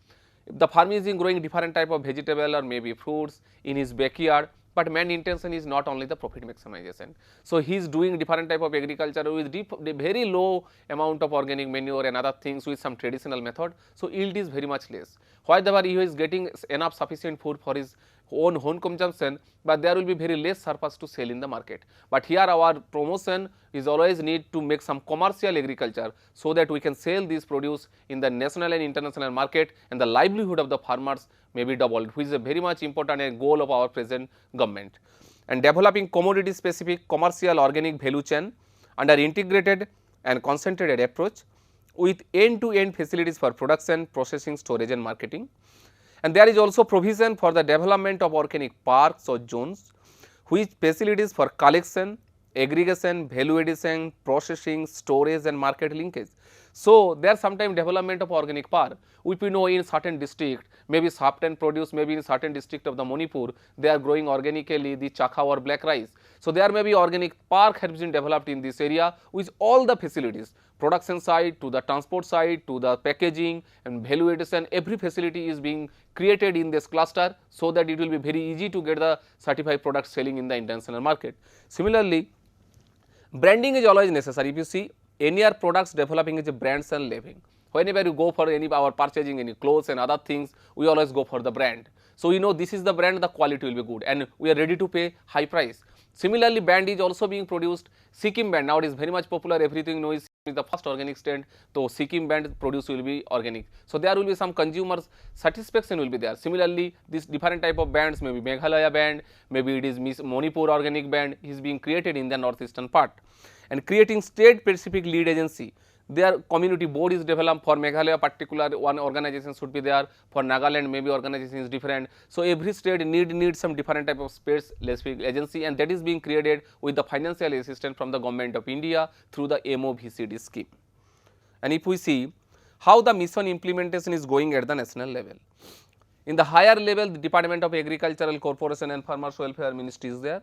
If the farmer is growing different type of vegetable or maybe fruits in his backyard, but main intention is not only the profit maximization. So, he is doing different type of agriculture with very low amount of organic manure and other things with some traditional method. So, yield is very much less. However, he is getting enough sufficient food for his own home consumption, but there will be very less surplus to sell in the market. But here our promotion is always need to make some commercial agriculture, so that we can sell this produce in the national and international market, and the livelihood of the farmers may be doubled, which is a very much important goal of our present government. And developing commodity specific commercial organic value chain under integrated and concentrated approach with end to end facilities for production, processing, storage and marketing. And there is also provision for the development of organic parks or zones, which facilities for collection, aggregation, value addition, processing, storage and market linkage. So, there sometimes development of organic park, which we know in certain district, maybe certain produce, maybe in certain district of the Manipur, they are growing organically the Chakhao or black rice. So, there may be organic park has been developed in this area with all the facilities, production side to the transport side to the packaging and value addition, every facility is being created in this cluster, so that it will be very easy to get the certified products selling in the international market. Similarly, branding is always necessary. If you see any other products developing is a brands and labeling. Whenever you go for any our purchasing any clothes and other things, we always go for the brand. So, we know this is the brand, the quality will be good and we are ready to pay high price. Similarly, band is also being produced. Sikkim band now it is very much popular, everything knows is the first organic state. So, Sikkim band produce will be organic. So, there will be some consumers satisfaction will be there. Similarly, this different type of bands, maybe Meghalaya band, maybe it is Manipur organic band is being created in the northeastern part. And creating state specific lead agency, their community board is developed. For Meghalaya particular one organization should be there, for Nagaland maybe organization is different. So, every state need some different type of space specific agency, and that is being created with the financial assistance from the government of India through the MOVCD scheme. And if we see how the mission implementation is going at the national level, in the higher level the Department of Agricultural Corporation and Farmers Welfare Ministry is there.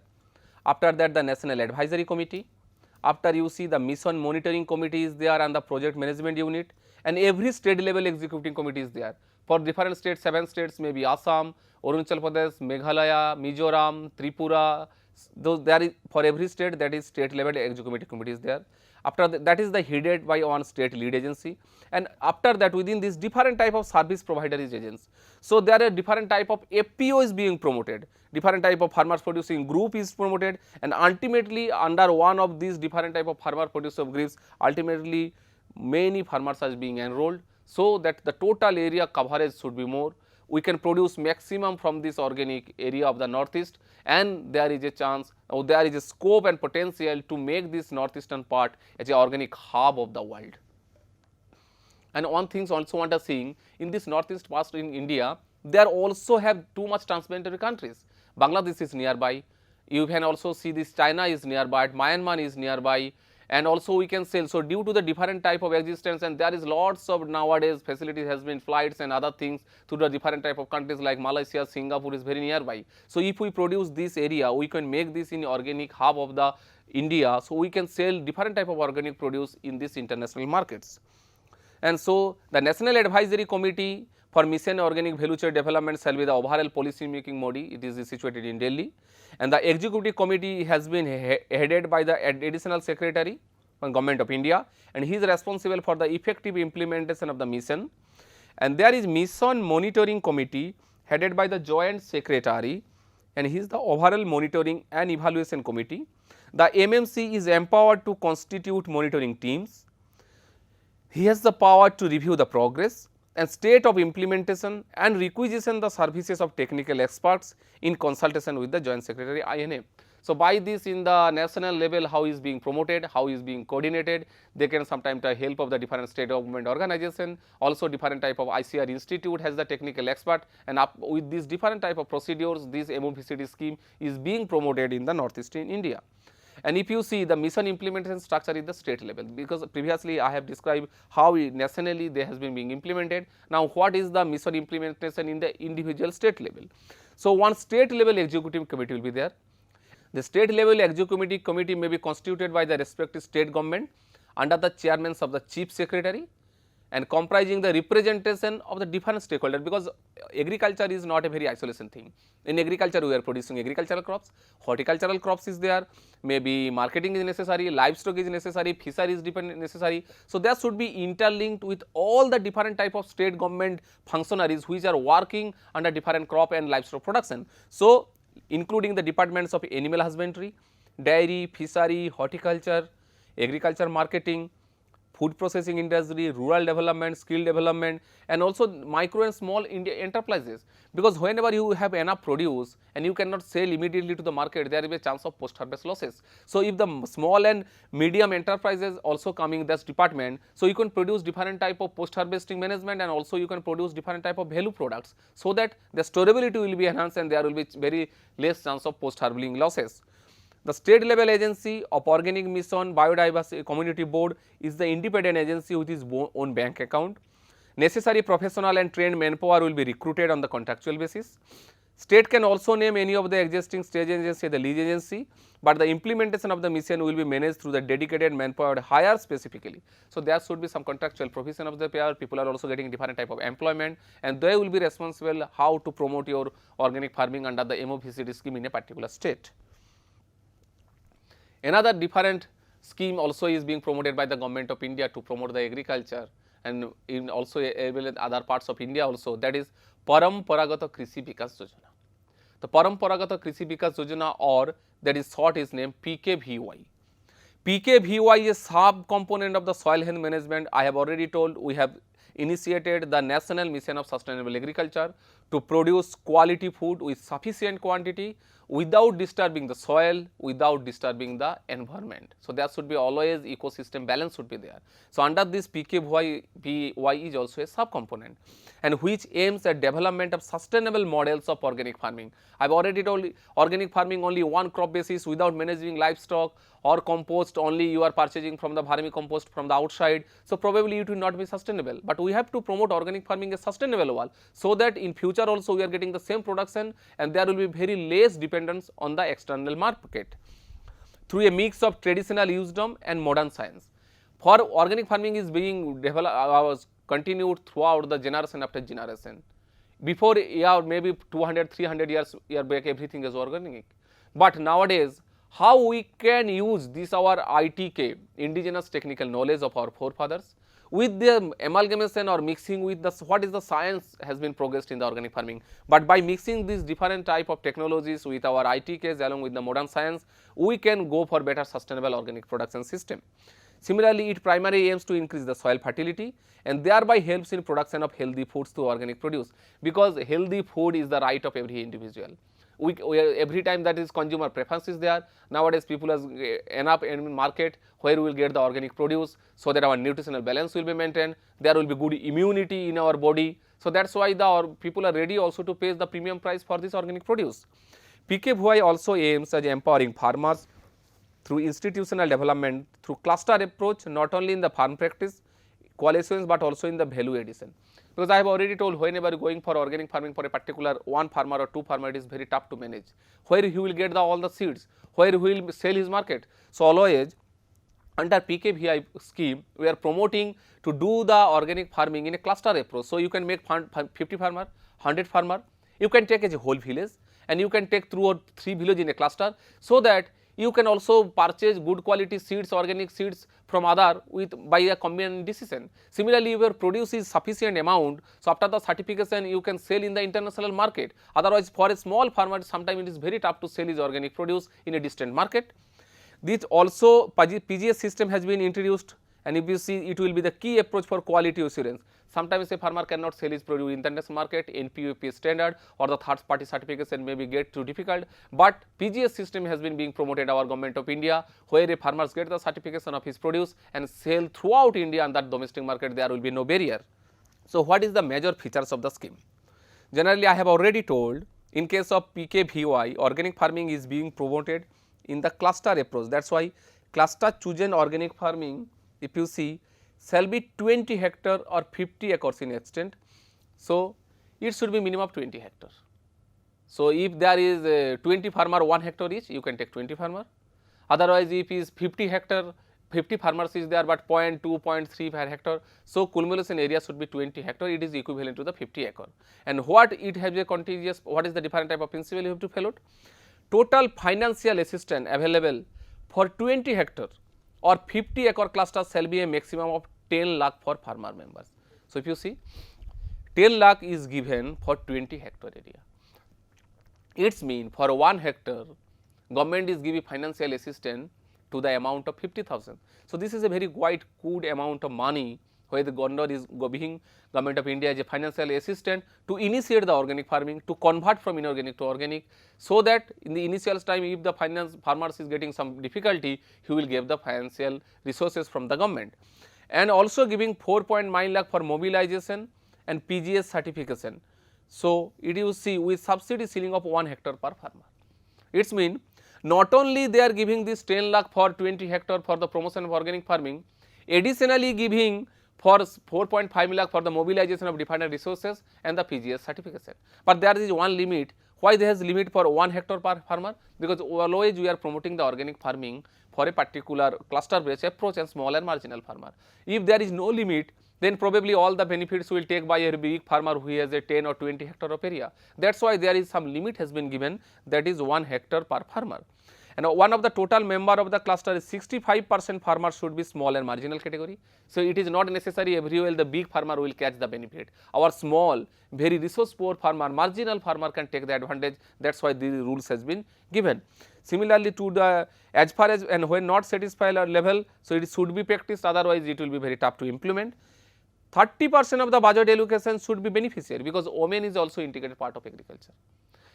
After that the National Advisory Committee. After you see the mission monitoring committee is there and the project management unit, and every state level executive committee is there. For different states, 7 states maybe Assam, Arunachal Pradesh, Meghalaya, Mizoram, Tripura, those there is for every state, that is state level executive committee is there. After that is the headed by one state lead agency, and after that within this different type of service provider is agents. So there are different type of FPO is being promoted, different type of farmers producing group is promoted, and ultimately under one of these different type of farmer producer groups, ultimately many farmers are being enrolled, so that the total area coverage should be more. We can produce maximum from this organic area of the northeast, and there is a chance or there is a scope and potential to make this northeastern part as a organic hub of the world. And one thing also want to seeing in this northeast part in India, there also have too much transplantary countries. Bangladesh is nearby, you can also see this China is nearby, Myanmar is nearby, and also we can sell. So due to the different type of existence, and there is lots of nowadays facilities has been flights and other things to the different type of countries like Malaysia, Singapore is very nearby. So if we produce this area, we can make this in organic hub of the India, so we can sell different type of organic produce in these international markets. And so the National Advisory Committee for Mission Organic Value Chain Development shall be the overall policy making body. It is situated in Delhi, and the Executive Committee has been headed by the Additional Secretary from Government of India, and he is responsible for the effective implementation of the mission. And there is Mission Monitoring Committee headed by the Joint Secretary, and he is the overall monitoring and evaluation committee. The MMC is empowered to constitute monitoring teams. He has the power to review the progress and state of implementation and requisition the services of technical experts in consultation with the Joint Secretary INA. So by this in the national level, how is being promoted, how is being coordinated, they can sometimes take help of the different state government organization, also different type of ICR institute has the technical expert, and up with these different type of procedures, this MOVCD scheme is being promoted in the northeastern India. And if you see the mission implementation structure is the state level, because previously I have described how nationally they has been being implemented. Now what is the mission implementation in the individual state level? So one state level executive committee will be there. The state level executive committee may be constituted by the respective state government under the chairman of the chief secretary, and comprising the representation of the different stakeholders, because agriculture is not a very isolation thing. In agriculture we are producing agricultural crops, horticultural crops is there, maybe marketing is necessary, livestock is necessary, fishery is necessary. So there should be interlinked with all the different type of state government functionaries which are working under different crop and livestock production. So including the departments of animal husbandry, dairy, fishery, horticulture, agriculture marketing, food processing industry, rural development, skill development, and also micro and small India enterprises, because whenever you have enough produce and you cannot sell immediately to the market, there is a chance of post harvest losses. So if the small and medium enterprises also coming in this department, so you can produce different type of post harvesting management, and also you can produce different type of value products, so that the storability will be enhanced and there will be very less chance of post harvesting losses. The state level agency of Organic Mission Biodiversity Community Board is the independent agency with its own bank account. Necessary professional and trained manpower will be recruited on the contractual basis. State can also name any of the existing state agency the lead agency, but the implementation of the mission will be managed through the dedicated manpower hired specifically. So there should be some contractual provision of the pair. People are also getting different type of employment, and they will be responsible how to promote your organic farming under the MOVCD scheme in a particular state. Another different scheme also is being promoted by the Government of India to promote the agriculture, and in also other parts of India also, that is Paramparagata Krishi Vikas Yojana. The Paramparagata Krishi Vikas Yojana, or that is short is named PKVY. PKVY is a sub component of the soil health management. I have already told we have initiated the National Mission of Sustainable Agriculture to produce quality food with sufficient quantity without disturbing the soil, without disturbing the environment. So there should be always ecosystem balance should be there. So under this PKVY is also a sub component, and which aims at development of sustainable models of organic farming. I have already told organic farming only one crop basis without managing livestock, or compost only you are purchasing from the vermicompost from the outside. So probably it will not be sustainable, but we have to promote organic farming as sustainable one, so that in future also we are getting the same production and there will be very less dependence on the external market through a mix of traditional wisdom and modern science. For organic farming is being developed continued throughout the generation after generation. Before maybe 200-300 years back everything is organic, but nowadays how we can use this our ITK, indigenous technical knowledge of our forefathers, with the amalgamation or mixing with the what is the science has been progressed in the organic farming. But by mixing these different type of technologies with our ITKs along with the modern science, we can go for better sustainable organic production system. Similarly, it primarily aims to increase the soil fertility and thereby helps in production of healthy foods through organic produce, because healthy food is the right of every individual. Every time that is consumer preference is there, nowadays people has enough in market where we will get the organic produce, so that our nutritional balance will be maintained, there will be good immunity in our body. So, that is why the people are ready also to pay the premium price for this organic produce. PKVY also aims at empowering farmers through institutional development, through cluster approach, not only in the farm practice coalitions, but also in the value addition. Because I have already told, whenever going for organic farming for a particular one farmer or two farmer, it is very tough to manage, where he will get all the seeds, where he will sell his market. So, always under PKVI scheme, we are promoting to do the organic farming in a cluster approach. So, you can make 50 farmer, 100 farmer, you can take as a whole village, and you can take 2 or 3 village in a cluster, so that you can also purchase good quality seeds, organic seeds from other with by a combined decision. Similarly, if your produce is sufficient amount, so after the certification you can sell in the international market. Otherwise, for a small farmer, sometimes it is very tough to sell his organic produce in a distant market. This also PGS system has been introduced, and if you see, it will be the key approach for quality assurance. Sometimes a farmer cannot sell his produce in the international market, NPOP standard or the third party certification may be get too difficult, but PGS system has been being promoted our government of India, where a farmers get the certification of his produce and sell throughout India, and that domestic market there will be no barrier. So, what is the major features of the scheme? Generally, I have already told, in case of PKVY, organic farming is being promoted in the cluster approach. That is why cluster chosen organic farming, if you see, shall be 20 hectare or 50 acres in extent. So, it should be minimum 20 hectare. So, if there is 20 farmer 1 hectare each, you can take 20 farmer. Otherwise, if is 50 hectare, 50 farmers is there, but 0.2, 0.3 per hectare. So, culmination area should be 20 hectare, it is equivalent to the 50 acre. And what it has a contagious, what is the different type of principle you have to follow? Total financial assistance available for 20 hectare or 50 acre cluster shall be a maximum of 10 lakh for farmer members. So, if you see, 10 lakh is given for 20 hectare area. It means for 1 hectare, government is giving financial assistance to the amount of 50,000. So, this is a very quite good amount of money, where the government is giving government of India as a financial assistance to initiate the organic farming, to convert from inorganic to organic, so that in the initial time, if the farmers is getting some difficulty, he will give the financial resources from the government. And also giving 4.9 lakh for mobilization and PGS certification. So, it you see with subsidy ceiling of 1 hectare per farmer. It means not only they are giving this 10 lakh for 20 hectare for the promotion of organic farming, additionally giving for 4.5 lakh for the mobilization of defined resources and the PGS certification. But there is one limit. Why there is limit for 1 hectare per farmer? Because always we are promoting the organic farming for a particular cluster based approach and small and marginal farmer. If there is no limit, then probably all the benefits will take by a big farmer who has a 10 or 20 hectare of area. That is why there is some limit has been given, that is 1 hectare per farmer. And one of the total member of the cluster is 65% farmers should be small and marginal category. So, it is not necessary everywhere the big farmer will catch the benefit. Our small, very resource poor farmer, marginal farmer can take the advantage. That is why these rules has been given. Similarly, to the as far as and when not satisfied level, so it should be practiced, otherwise it will be very tough to implement. 30% of the budget allocation should be beneficiary, because women is also integrated part of agriculture.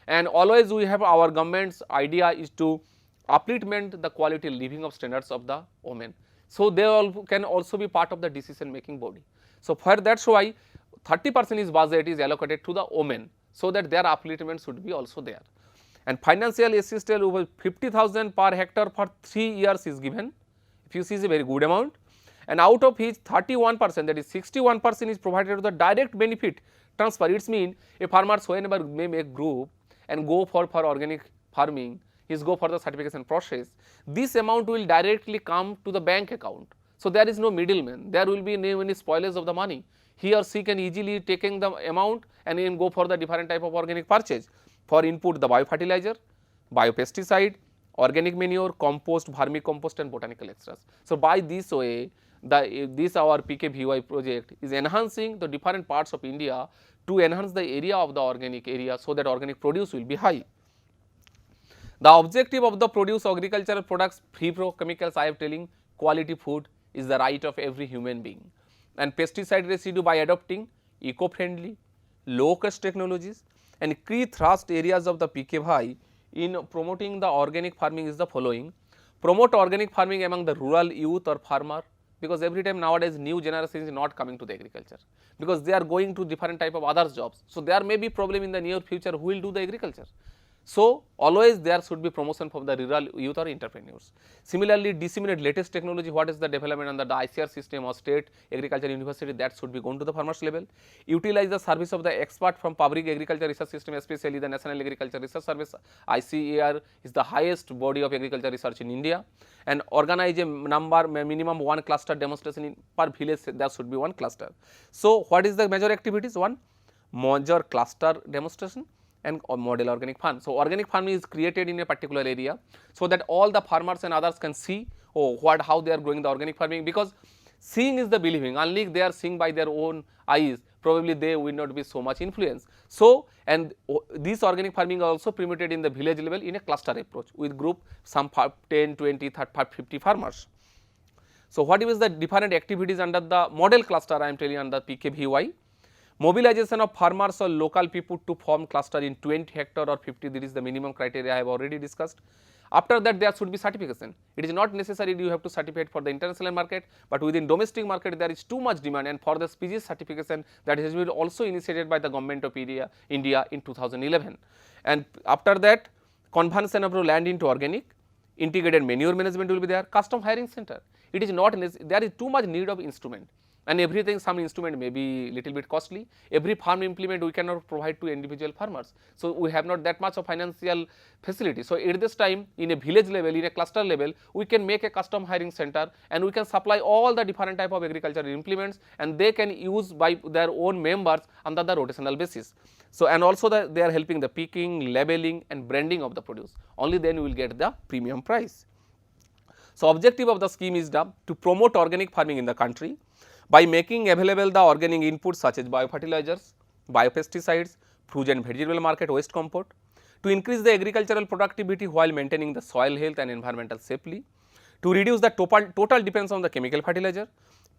And always we have our government's idea is to upliftment the quality living of standards of the women. So, they all can also be part of the decision making body. So, for that is why 30% is budget is allocated to the women, so that their upliftment should be also there. And financial assistance over 50,000 per hectare for 3 years is given, if you see is a very good amount, and out of which 31%, that is 61% is provided to the direct benefit transfer. It means a farmers whenever may make group and go for organic farming, is go for the certification process, this amount will directly come to the bank account. So, there is no middleman, there will be no any spoilage of the money. He or she can easily taking the amount and then go for the different type of organic purchase. For input the biofertilizer, biopesticide, organic manure, compost, vermicompost and botanical extras. So, by this way this our PKVY project is enhancing the different parts of India to enhance the area of the organic area, so that organic produce will be high. The objective of the produce agricultural products free from chemicals, I am telling quality food is the right of every human being, and pesticide residue by adopting eco-friendly, low-cost technologies and key thrust areas of the PKVY in promoting the organic farming is the following. Promote organic farming among the rural youth or farmer, because every time nowadays new generation is not coming to the agriculture, because they are going to different type of other jobs. So, there may be problem in the near future who will do the agriculture. So, always there should be promotion from the rural youth or entrepreneurs. Similarly, disseminate latest technology, what is the development under the ICR system or state agriculture university, that should be gone to the farmers level. Utilize the service of the expert from public agriculture research system, especially the National Agriculture Research Service. ICAR is the highest body of agriculture research in India, and organize a minimum one cluster demonstration in per village, there should be one cluster. So, what is the major activities? One, major cluster demonstration and model organic farm. So, organic farming is created in a particular area, so that all the farmers and others can see how they are growing the organic farming, because seeing is the believing, only they are seeing by their own eyes, probably they will not be so much influence. So, and this organic farming also promoted in the village level in a cluster approach with group some 10, 20, 30, 50 farmers. So, what is the different activities under the model cluster I am telling under PKVY? Mobilization of farmers or local people to form cluster in 20 hectare or 50, this is the minimum criteria I have already discussed. After that, there should be certification. It is not necessary you have to certify for the international market, but within domestic market there is too much demand, and for the species certification that has been also initiated by the government of India in 2011. And after that, conversion of land into organic, integrated manure management will be there, custom hiring center. It is not necessary, there is too much need of instrument, and everything, some instrument may be little bit costly. Every farm implement we cannot provide to individual farmers. So, we have not that much of financial facility. So, at this time in a village level, in a cluster level, we can make a custom hiring center, and we can supply all the different type of agricultural implements, and they can use by their own members under the rotational basis. So, and also they are helping the picking, labeling and branding of the produce, only then we will get the premium price. So, objective of the scheme is to promote organic farming in the country by making available the organic inputs such as biofertilizers, biopesticides, fruit and vegetable market waste compost, to increase the agricultural productivity while maintaining the soil health and environmental safely, to reduce the total dependence on the chemical fertilizer,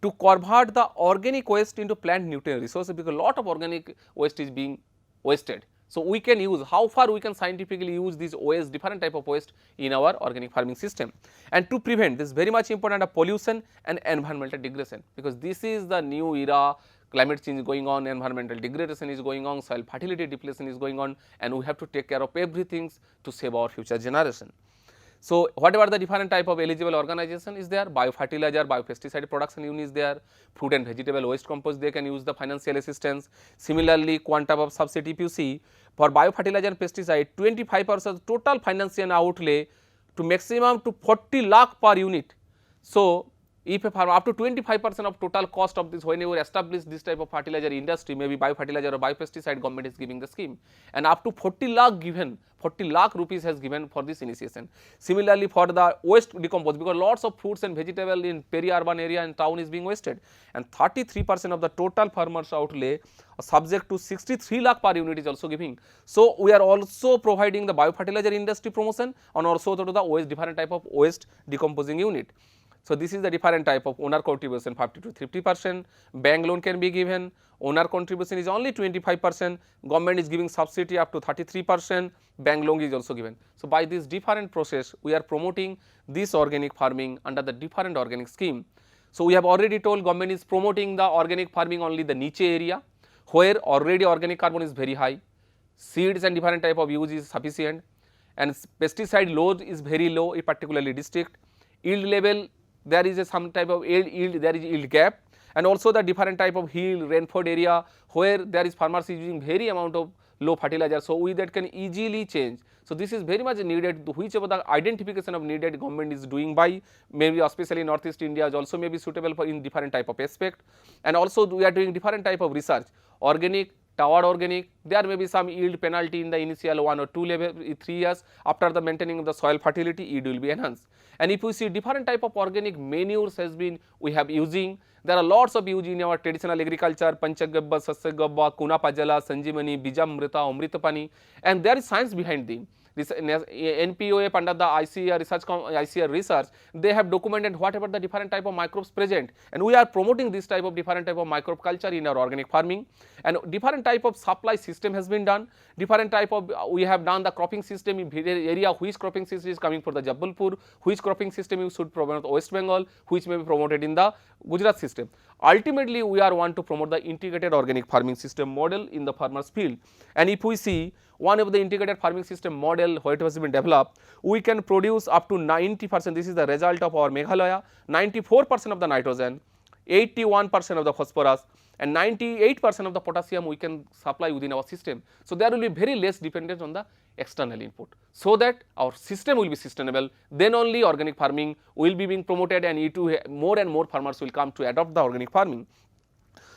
to convert the organic waste into plant nutrient resources, because a lot of organic waste is being wasted. So, we can use, how far we can scientifically use this waste, different type of waste in our organic farming system, and to prevent this very much important pollution and environmental degradation, because this is the new era, climate change is going on, environmental degradation is going on, soil fertility depletion is going on, and we have to take care of everything to save our future generation. So, whatever the different type of eligible organization is there, biofertilizer, biopesticide production unit is there, fruit and vegetable waste compost, they can use the financial assistance. Similarly, quantum of subsidy, if you see, for biofertilizer and pesticide, 25% total financial outlay to maximum to 40 lakh per unit. So, if a farmer up to 25% of total cost of this, when you establish this type of fertilizer industry, maybe biofertilizer or biopesticide, government is giving the scheme, and up to 40 lakh given, 40 lakh rupees has given for this initiation. Similarly, for the waste decompose, because lots of fruits and vegetable in peri-urban area and town is being wasted, and 33% of the total farmers outlay subject to 63 lakh per unit is also giving. So, we are also providing the biofertilizer industry promotion and also to the waste, different type of waste decomposing unit. So, this is the different type of owner contribution 50 to 50%, bank loan can be given, owner contribution is only 25%, government is giving subsidy up to 33%, bank loan is also given. So, by this different process, we are promoting this organic farming under the different organic scheme. So, we have already told government is promoting the organic farming only the niche area, where already organic carbon is very high, seeds and different type of use is sufficient, and pesticide load is very low in particularly district, yield level there is some type of yield, there is yield gap, and also the different type of hill, rainford area where there is farmers using very amount of low fertilizer. So, we that can easily change. So, this is very much needed, whichever the identification of needed government is doing by, maybe especially northeast India is also may be suitable for in different type of aspect, and also we are doing different type of research, organic Toward organic, there may be some yield penalty in the initial 1 or 2 level 3 years. After the maintaining of the soil fertility, yield will be enhanced. And if we see different type of organic manures has been we have using, there are lots of use in our traditional agriculture, Panchagabba, Sasyagabba, Kunapajala, Sanjivani, Bijamrita, Amritapani, and there is science behind them. This NPOF under the ICAR research, they have documented whatever the different type of microbes present, and we are promoting this type of different type of microbe culture in our organic farming, and different type of supply system has been done, different type of we have done the cropping system in area, which cropping system is coming for the Jabalpur, which cropping system you should promote West Bengal, which may be promoted in the Gujarat system. Ultimately, we are want to promote the integrated organic farming system model in the farmers field, and if we see one of the integrated farming system model what has been developed, we can produce up to 90%, this is the result of our Meghalaya, 94% of the nitrogen, 81% of the phosphorus and 98% of the potassium we can supply within our system. So, there will be very less dependence on the external input, so that our system will be sustainable, then only organic farming will be being promoted, and more and more farmers will come to adopt the organic farming.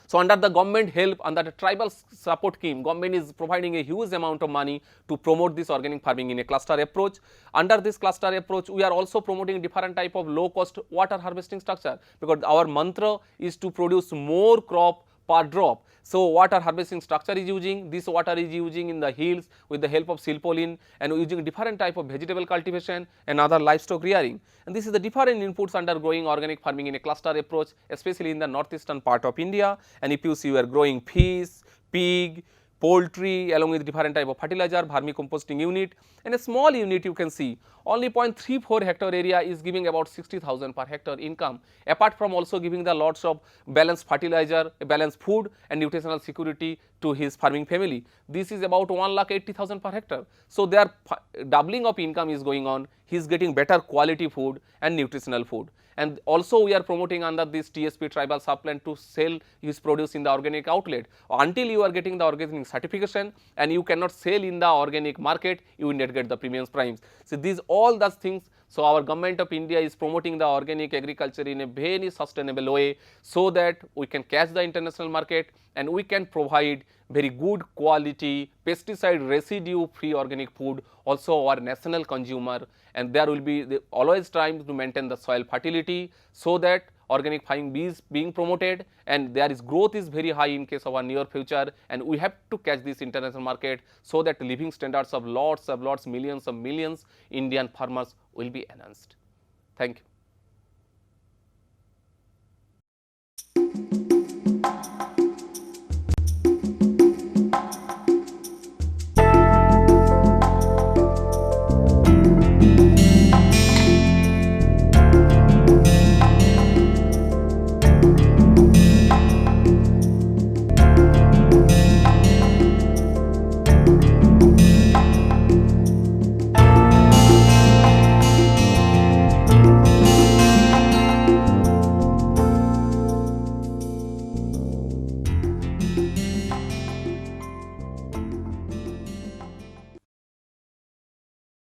So, under the government help, under the tribal support scheme, government is providing a huge amount of money to promote this organic farming in a cluster approach. Under this cluster approach, we are also promoting different type of low cost water harvesting structure, because our mantra is to produce more crop per drop. So, water harvesting structure is using, this water is using in the hills with the help of silpolin, and using different type of vegetable cultivation and other livestock rearing. And this is the different inputs under growing organic farming in a cluster approach, especially in the northeastern part of India. And if you see, we are growing fish, pig, poultry along with different type of fertilizer, vermicomposting unit, and a small unit you can see only 0.34 hectare area is giving about 60,000 per hectare income, apart from also giving the lots of balanced fertilizer, balanced food and nutritional security to his farming family. This is about 1,80,000 per hectare. So, their doubling of income is going on, he is getting better quality food and nutritional food. And also we are promoting under this TSP tribal supplement to sell his produce in the organic outlet. Until you are getting the organic certification and you cannot sell in the organic market, you will not get the premium price. So, these all those things. So, our government of India is promoting the organic agriculture in a very sustainable way, so that we can catch the international market and we can provide very good quality pesticide residue free organic food also our national consumer, and there will be always trying to maintain the soil fertility, so that organic farming is being promoted, and there is growth is very high in case of our near future, and we have to catch this international market, so that living standards of lots millions of millions Indian farmers will be enhanced. Thank you.